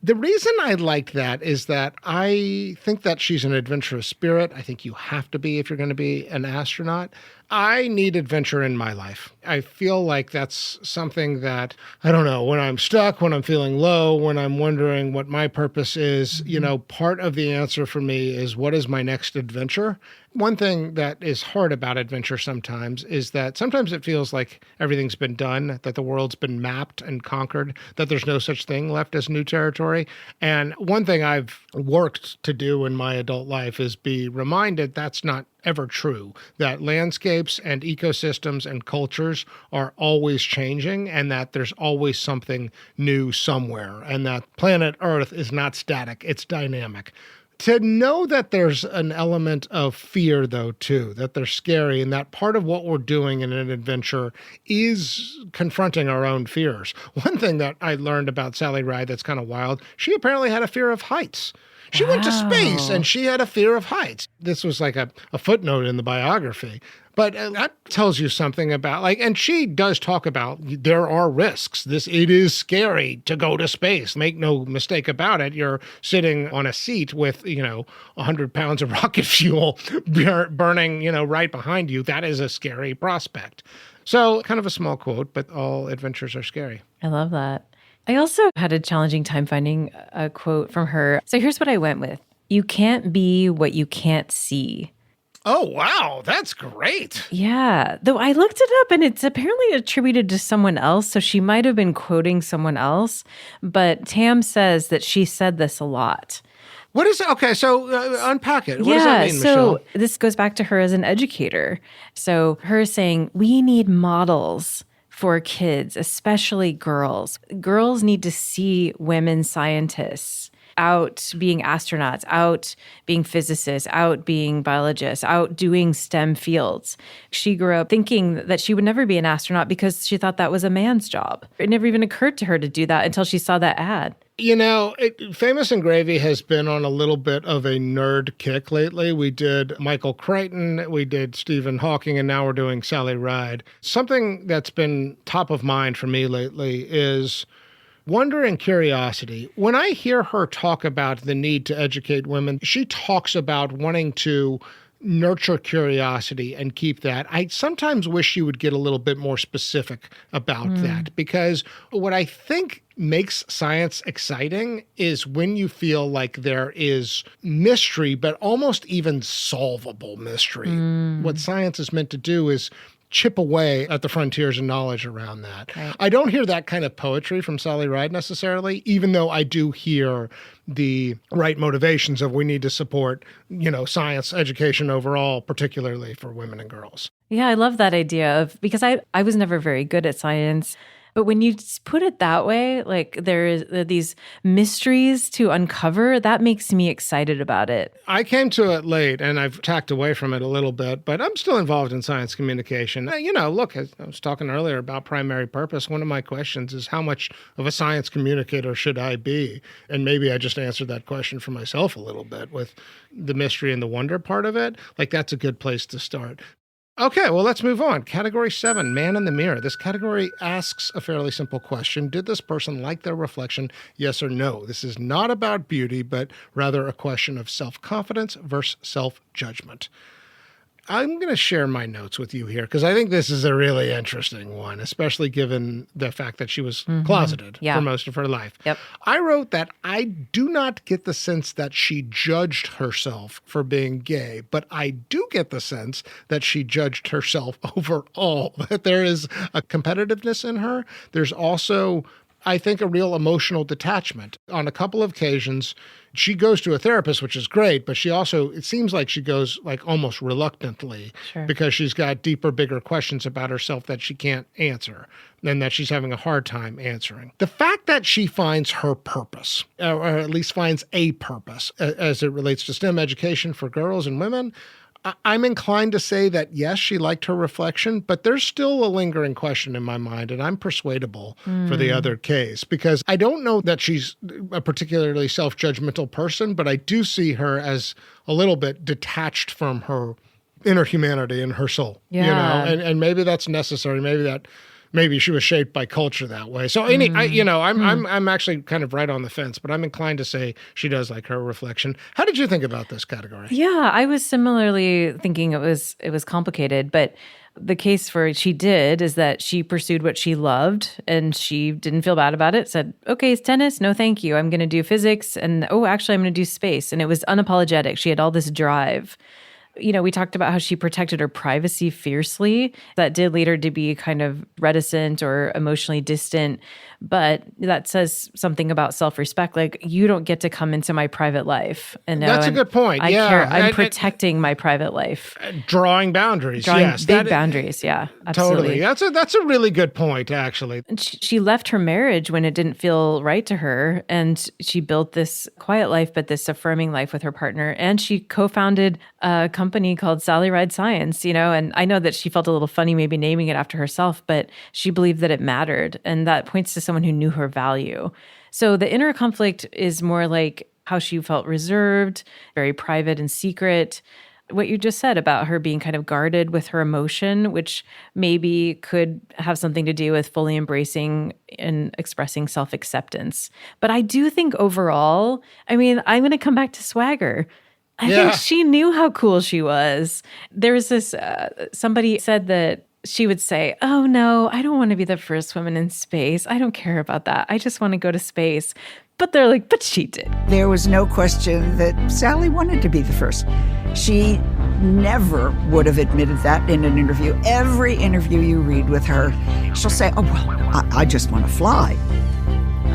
The reason I liked that is that I think that she's an adventurous spirit. I think you have to be if you're going to be an astronaut. I need adventure in my life. I feel like that's something that, I don't know, when I'm stuck, when I'm feeling low, when I'm wondering what my purpose is, part of the answer for me is, what is my next adventure? One thing that is hard about adventure sometimes is that sometimes it feels like everything's been done, that the world's been mapped and conquered, that there's no such thing left as new territory. And one thing I've worked to do in my adult life is be reminded that's not ever true, that landscapes and ecosystems and cultures are always changing, and that there's always something new somewhere, and that planet Earth is not static, it's dynamic. To know that there's an element of fear, though, too, that they're scary, and that part of what we're doing in an adventure is confronting our own fears. One thing that I learned about Sally Ride that's kind of wild, she apparently had a fear of heights. She went to space and she had a fear of heights. This was like a footnote in the biography. But that tells you something about, and she does talk about there are risks. It is scary to go to space. Make no mistake about it. You're sitting on a seat with, 100 pounds of rocket fuel burning, right behind you. That is a scary prospect. So kind of a small quote, but all adventures are scary. I love that. I also had a challenging time finding a quote from her. So here's what I went with. You can't be what you can't see. Oh, wow. That's great. Yeah. Though I looked it up and it's apparently attributed to someone else. So she might have been quoting someone else. But Tam says that she said this a lot. What is it? Okay, so unpack it. What does that mean, Michelle? So this goes back to her as an educator. So her saying, we need models for kids, especially girls. Girls need to see women scientists out being astronauts, out being physicists, out being biologists, out doing STEM fields. She grew up thinking that she would never be an astronaut because she thought that was a man's job. It never even occurred to her to do that until she saw that ad. Famous and Gravy has been on a little bit of a nerd kick lately. We did Michael Crichton, we did Stephen Hawking, and now we're doing Sally Ride. Something that's been top of mind for me lately is wonder and curiosity. When I hear her talk about the need to educate women, she talks about wanting to nurture curiosity and keep that. I sometimes wish she would get a little bit more specific about that, because what I think makes science exciting is when you feel like there is mystery, but almost even solvable mystery. What science is meant to do is chip away at the frontiers of knowledge around that. Right. I don't hear that kind of poetry from Sally Ride necessarily, even though I do hear the right motivations of we need to support, science education overall, particularly for women and girls. Yeah, I love that idea because I was never very good at science. But when you put it that way, like there is these mysteries to uncover, that makes me excited about it. I came to it late and I've tacked away from it a little bit, but I'm still involved in science communication. Look, I was talking earlier about primary purpose. One of my questions is how much of a science communicator should I be? And maybe I just answered that question for myself a little bit with the mystery and the wonder part of it. Like that's a good place to start. Okay, well, let's move on. Category 7, Man in the Mirror. This category asks a fairly simple question. Did this person like their reflection, yes or no? This is not about beauty, but rather a question of self-confidence versus self-judgment. I'm going to share my notes with you here because I think this is a really interesting one, especially given the fact that she was closeted for most of her life. Yep. I wrote that I do not get the sense that she judged herself for being gay, but I do get the sense that she judged herself overall, that there is a competitiveness in her. There's also, I think, a real emotional detachment. On a couple of occasions, she goes to a therapist, which is great, but she also, it seems like she goes like almost reluctantly because she's got deeper, bigger questions about herself that she can't answer and that she's having a hard time answering. The fact that she finds her purpose, or at least finds a purpose as it relates to STEM education for girls and women, I'm inclined to say that, yes, she liked her reflection, but there's still a lingering question in my mind, and I'm persuadable for the other case, because I don't know that she's a particularly self-judgmental person, but I do see her as a little bit detached from her inner humanity and her soul, you know, and maybe that's necessary. Maybe she was shaped by culture that way. So I'm actually kind of right on the fence, but I'm inclined to say she does like her reflection. How did you think about this category? Yeah, I was similarly thinking it was complicated, but the case for she did is that she pursued what she loved and she didn't feel bad about it, said, okay, it's tennis. No, thank you. I'm going to do physics. And actually I'm going to do space. And it was unapologetic. She had all this drive. You know, we talked about how she protected her privacy fiercely. That did lead her to be kind of reticent or emotionally distant. But that says something about self-respect. Like, you don't get to come into my private life. And that's a good point. I care. I'm protecting my private life. Drawing boundaries. Yes. Big boundaries. Yeah, absolutely. Totally. That's a really good point, actually. And she left her marriage when it didn't feel right to her. And she built this quiet life, but this affirming life with her partner. And she co-founded a company called Sally Ride Science, you know, and I know that she felt a little funny maybe naming it after herself, but she believed that it mattered. And that points to someone who knew her value. So the inner conflict is more like how she felt reserved, very private and secret. What you just said about her being kind of guarded with her emotion, which maybe could have something to do with fully embracing and expressing self-acceptance. But I do think overall, I mean, I'm going to come back to swagger. I think she knew how cool she was. There was this, somebody said that she would say, oh no, I don't want to be the first woman in space. I don't care about that. I just want to go to space. But they're like, but she did. There was no question that Sally wanted to be the first. She never would have admitted that in an interview. Every interview you read with her, she'll say, oh, well, I just want to fly.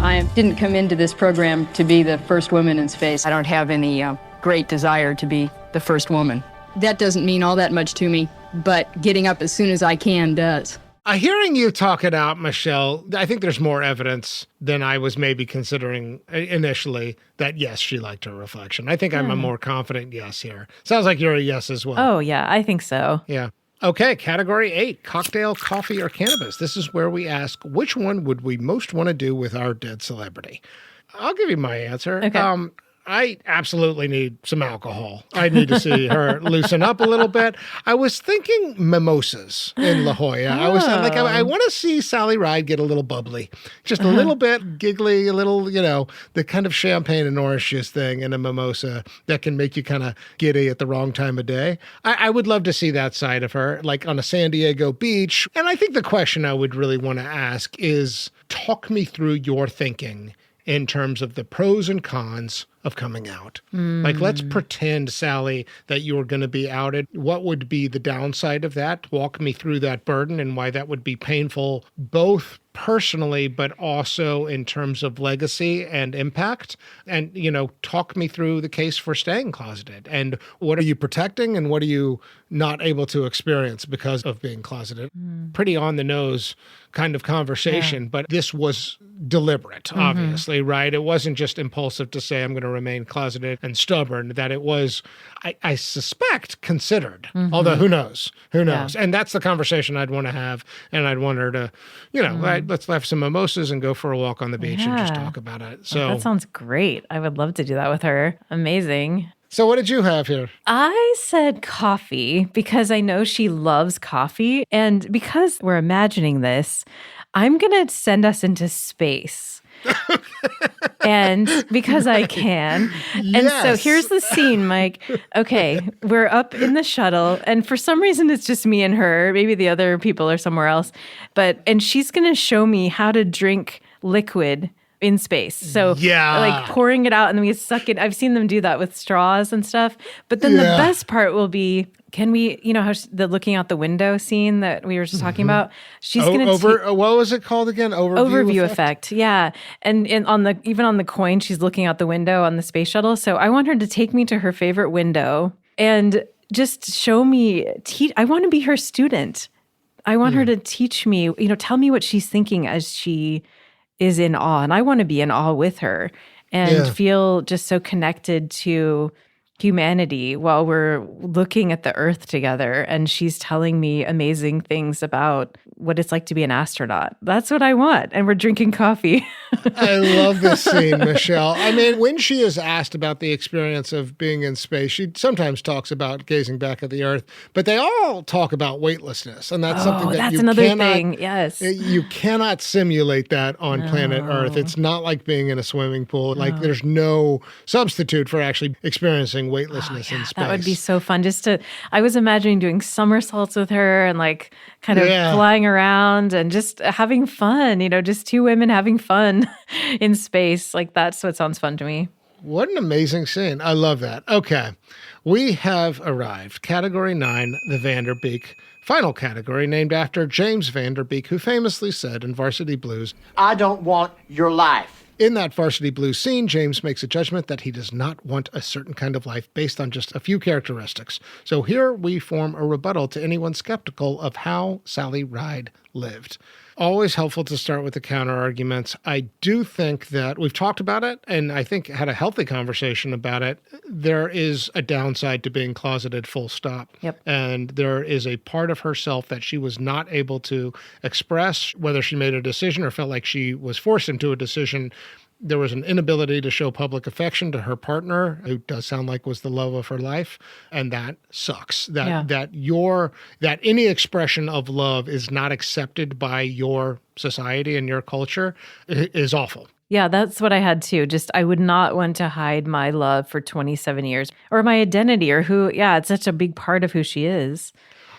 I didn't come into this program to be the first woman in space. I don't have any great desire to be the first woman. That doesn't mean all that much to me, but getting up as soon as I can does. Hearing you talk it out, Michelle, I think there's more evidence than I was maybe considering initially that, yes, she liked her reflection. I think I'm a more confident yes here. Sounds like you're a yes as well. Oh, yeah, I think so. Yeah. Okay, category 8, cocktail, coffee, or cannabis. This is where we ask, which one would we most want to do with our dead celebrity? I'll give you my answer. Okay. I absolutely need some alcohol. I need to see her loosen up a little bit. I was thinking mimosas in La Jolla. I want to see Sally Ride get a little bubbly, just a little bit giggly, a little, the kind of champagne and orange juice thing in a mimosa that can make you kind of giddy at the wrong time of day. I would love to see that side of her, like on a San Diego beach. And I think the question I would really want to ask is, talk me through your thinking in terms of the pros and cons of coming out. Like, let's pretend, Sally, that you're going to be outed. What would be the downside of that? Walk me through that burden and why that would be painful, both personally, but also in terms of legacy and impact. And, talk me through the case for staying closeted. And what are you protecting and what are you not able to experience because of being closeted? Pretty on the nose kind of conversation, but this was deliberate, obviously, right? It wasn't just impulsive to say, I'm going to remain closeted and stubborn, that it was, I suspect, considered. Although who knows? Who knows? Yeah. And that's the conversation I'd want to have. And I'd want her to, let's have some mimosas and go for a walk on the beach and just talk about it. So that sounds great. I would love to do that with her. Amazing. So what did you have here? I said coffee because I know she loves coffee. And because we're imagining this, I'm going to send us into space. And because I can. And so here's the scene, Mike. Okay, we're up in the shuttle, and for some reason it's just me and her. Maybe the other people are somewhere else. And she's going to show me how to drink liquid in space. So like pouring it out and then we suck it. I've seen them do that with straws and stuff. But then the best part will be, can we, how the looking out the window scene that we were just talking about? She's going to what was it called again? Overview effect. Yeah. And even on the coin, she's looking out the window on the space shuttle. So I want her to take me to her favorite window and just show me, I want to be her student. I want her to teach me, tell me what she's thinking as she is in awe. And I want to be in awe with her and feel just so connected to humanity while we're looking at the Earth together. And she's telling me amazing things about what it's like to be an astronaut. That's what I want. And we're drinking coffee. I love this scene, Michelle. I mean, when she is asked about the experience of being in space, she sometimes talks about gazing back at the Earth, but they all talk about weightlessness. And that's something that that's another thing. Yes. You cannot simulate that on planet Earth. It's not like being in a swimming pool. Like there's no substitute for actually experiencing weightlessness in space. That would be so fun. I was imagining doing somersaults with her and like kind of flying around and just having fun, just two women having fun in space. Like that's what sounds fun to me. What an amazing scene. I love that. Okay. We have arrived. Category 9, the Vanderbeek. Final category named after James Vanderbeek, who famously said in Varsity Blues, I don't want your life. In that Varsity Blues scene, James makes a judgment that he does not want a certain kind of life based on just a few characteristics. So here we form a rebuttal to anyone skeptical of how Sally Ride lived. Always helpful to start with the counter arguments. I do think that we've talked about it, and I think had a healthy conversation about it. There is a downside to being closeted, full stop. Yep. And there is a part of herself that she was not able to express, whether she made a decision or felt like she was forced into a decision. There was an inability to show public affection to her partner, who does sound like was the love of her life, and that sucks. That any expression of love is not accepted by your society and your culture is awful. Yeah, that's what I had too. I would not want to hide my love for 27 years or my identity or it's such a big part of who she is.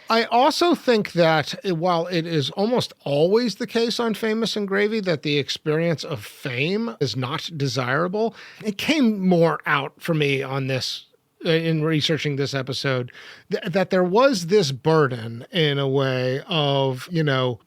I also think that while it is almost always the case on Famous and Gravy that the experience of fame is not desirable, it came more out for me on this in researching this episode, that there was this burden in a way of,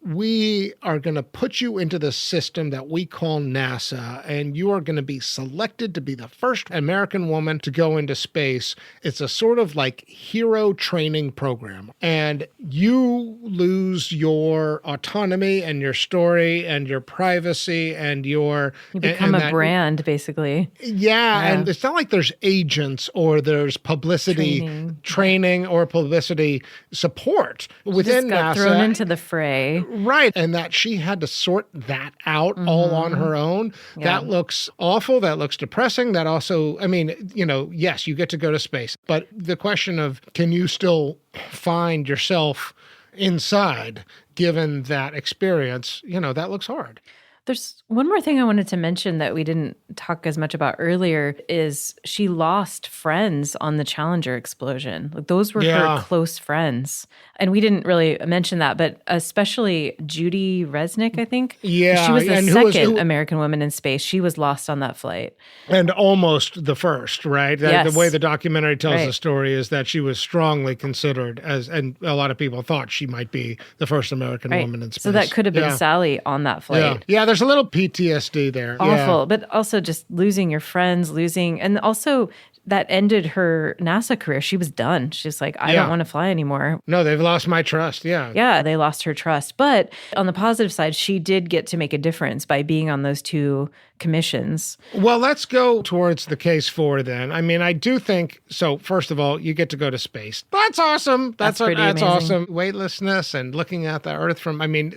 we are going to put you into the system that we call NASA, and you are going to be selected to be the first American woman to go into space. It's a sort of like hero training program, and you lose your autonomy and your story and your privacy and you become a brand, basically. Yeah, and it's not like there's agents or there's publicity training or publicity support within just got NASA. Thrown into the fray. Right. And that she had to sort that out all on her own. Yeah. That looks awful. That looks depressing. That also, yes, you get to go to space. But the question of, can you still find yourself inside given that experience, that looks hard. There's one more thing I wanted to mention that we didn't talk as much about earlier is she lost friends on the Challenger explosion. Like those were her close friends. And we didn't really mention that, but especially Judy Resnick, I think. Yeah. She was the second American woman in space. She was lost on that flight. And almost the first, right? Yes. The way the documentary tells the story is that she was strongly considered and a lot of people thought she might be the first American woman in space. So that could have been Sally on that flight. Yeah, there's a little PTSD there. Awful, but also just losing your friends, and also that ended her NASA career. She was done. She's like, I don't want to fly anymore. No, they've lost my trust. Yeah. Yeah, they lost her trust. But on the positive side, she did get to make a difference by being on those two commissions. Well, let's go towards the case 4 then. I mean, I do think, so first of all, you get to go to space. That's awesome. That's awesome. Weightlessness and looking at the Earth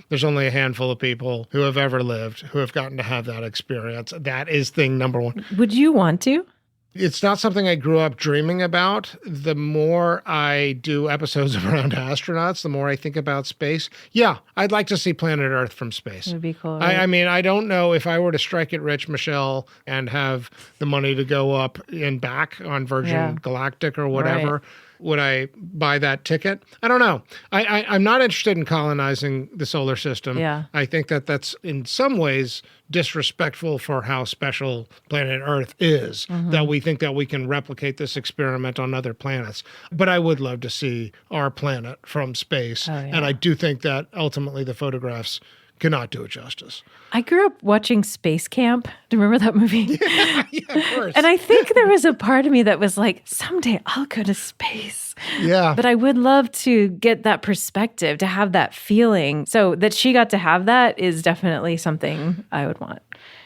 there's only a handful of people who have ever lived who have gotten to have that experience. That is thing number one. Would you want to? It's not something I grew up dreaming about. The more I do episodes around astronauts, the more I think about space. Yeah, I'd like to see planet Earth from space. It would be cool. Right? I mean, I don't know if I were to strike it rich, Michelle, and have the money to go up and back on Virgin Galactic or whatever. Right. Would I buy that ticket? I don't know. I'm not interested in colonizing the solar system. Yeah. I think that that's in some ways disrespectful for how special planet Earth is, that we think that we can replicate this experiment on other planets. But I would love to see our planet from space. And I do think that ultimately the photographs cannot do it justice. I grew up watching Space Camp. Do you remember that movie? Yeah, of course. And I think there was a part of me that was like, someday I'll go to space. Yeah. But I would love to get that perspective, to have that feeling. So that she got to have that is definitely something I would want.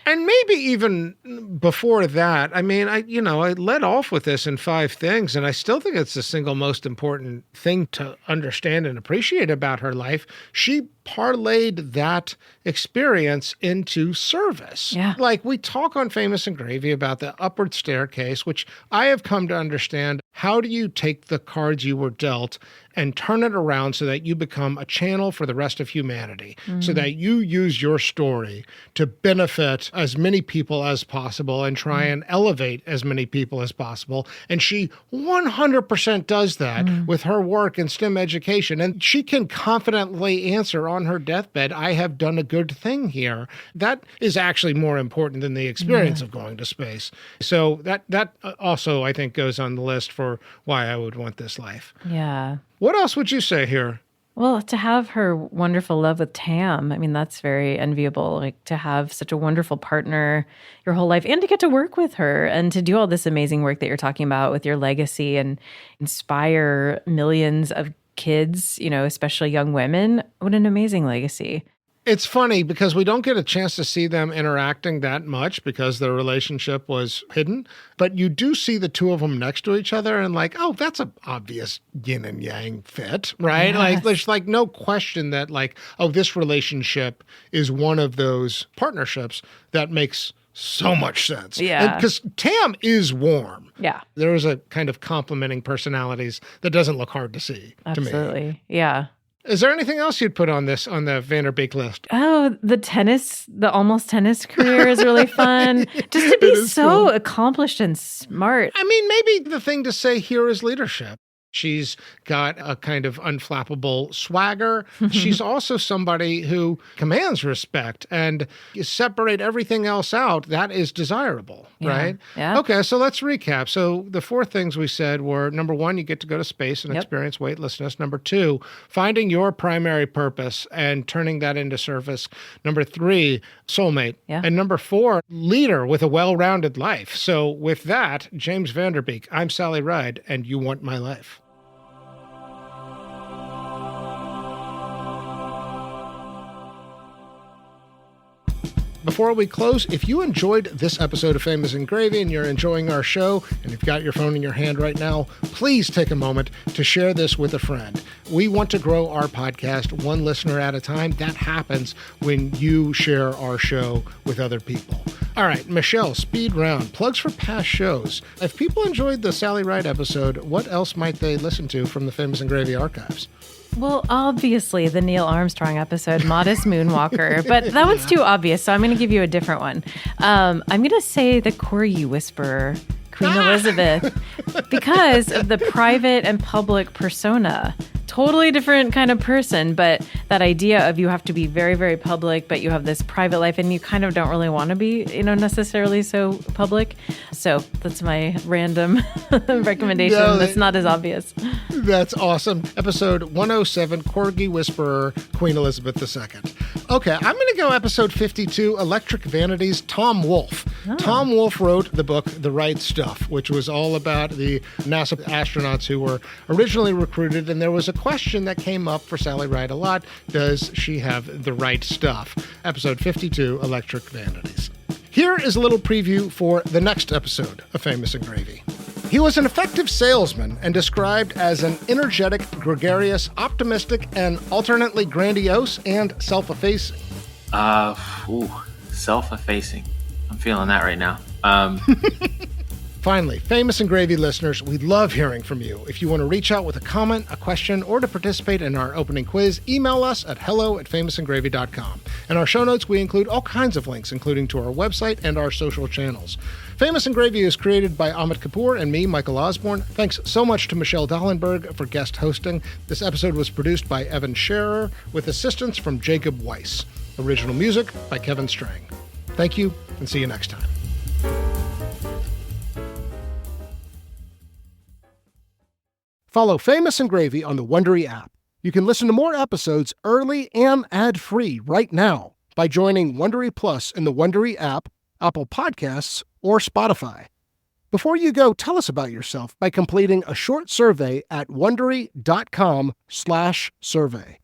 And maybe even before that, I mean, I led off with this in 5 things, and I still think it's the single most important thing to understand and appreciate about her life. She parlayed that experience into service. Yeah. Like we talk on Famous and Gravy about the upward staircase, which I have come to understand. How do you take the cards you were dealt and turn it around so that you become a channel for the rest of humanity, so that you use your story to benefit as many people as possible and try and elevate as many people as possible. And she 100% does that with her work in STEM education. And she can confidently answer on her deathbed, I have done a good thing here. That is actually more important than the experience of going to space. So that also, I think, goes on the list for why I would want this life. Yeah. What else would you say here? Well, to have her wonderful love with Tam, I mean, that's very enviable. Like to have such a wonderful partner your whole life and to get to work with her and to do all this amazing work that you're talking about with your legacy and inspire millions of kids, especially young women. What an amazing legacy. It's funny because we don't get a chance to see them interacting that much because their relationship was hidden, but you do see the two of them next to each other and like, oh, that's an obvious yin and yang fit, right? Yes. Like there's like no question that like, oh, this relationship is one of those partnerships that makes so much sense. Yeah. Because Tam is warm. Yeah. There is a kind of complementing personalities that doesn't look hard to see to me. Absolutely. Yeah. Is there anything else you'd put on the Vanderbeek list? Oh, the almost tennis career is really fun. Just to be so cool. Accomplished and smart. I mean, maybe the thing to say here is leadership. She's got a kind of unflappable swagger. She's also somebody who commands respect, and you separate everything else out. That is desirable, right? Yeah. Okay, so let's recap. So the 4 things we said were, number 1, you get to go to space and experience weightlessness. Number 2, finding your primary purpose and turning that into service. Number 3, soulmate. Yeah. And number 4, leader with a well-rounded life. So with that, James Vanderbeek, I'm Sally Ride, and you want my life. Before we close, if you enjoyed this episode of Famous and Gravy and you're enjoying our show and you've got your phone in your hand right now, please take a moment to share this with a friend. We want to grow our podcast one listener at a time. That happens when you share our show with other people. All right, Michelle, speed round. Plugs for past shows. If people enjoyed the Sally Ride episode, what else might they listen to from the Famous and Gravy archives? Well, obviously, the Neil Armstrong episode, Modest Moonwalker, but that one's too obvious, so I'm going to give you a different one. I'm going to say the Corgi Whisperer, Queen Elizabeth, because of the private and public persona. Totally different kind of person, but that idea of you have to be very, very public, but you have this private life and you kind of don't really want to be, necessarily so public. So that's my random recommendation. That's not as obvious. That's awesome. Episode 107, Corgi Whisperer, Queen Elizabeth II. Okay, I'm going to go episode 52, Electric Vanities, Tom Wolfe. Oh. Tom Wolfe wrote the book, The Right Stuff, which was all about the NASA astronauts who were originally recruited, and there was a question that came up for Sally Ride a lot. Does she have the right stuff? Episode 52, Electric Vanities. Here is a little preview for the next episode of Famous and Gravy. He was an effective salesman and described as an energetic, gregarious, optimistic, and alternately grandiose and self-effacing. Self-effacing. I'm feeling that right now. Finally, Famous and Gravy listeners, we love hearing from you. If you want to reach out with a comment, a question, or to participate in our opening quiz, email us at hello@famousandgravy.com. In our show notes, we include all kinds of links, including to our website and our social channels. Famous and Gravy is created by Amit Kapoor and me, Michael Osborne. Thanks so much to Michelle Dallenberg for guest hosting. This episode was produced by Evan Scherer with assistance from Jacob Weiss. Original music by Kevin Strang. Thank you, and see you next time. Follow Famous and Gravy on the Wondery app. You can listen to more episodes early and ad-free right now by joining Wondery Plus in the Wondery app, Apple Podcasts, or Spotify. Before you go, tell us about yourself by completing a short survey at Wondery.com/survey.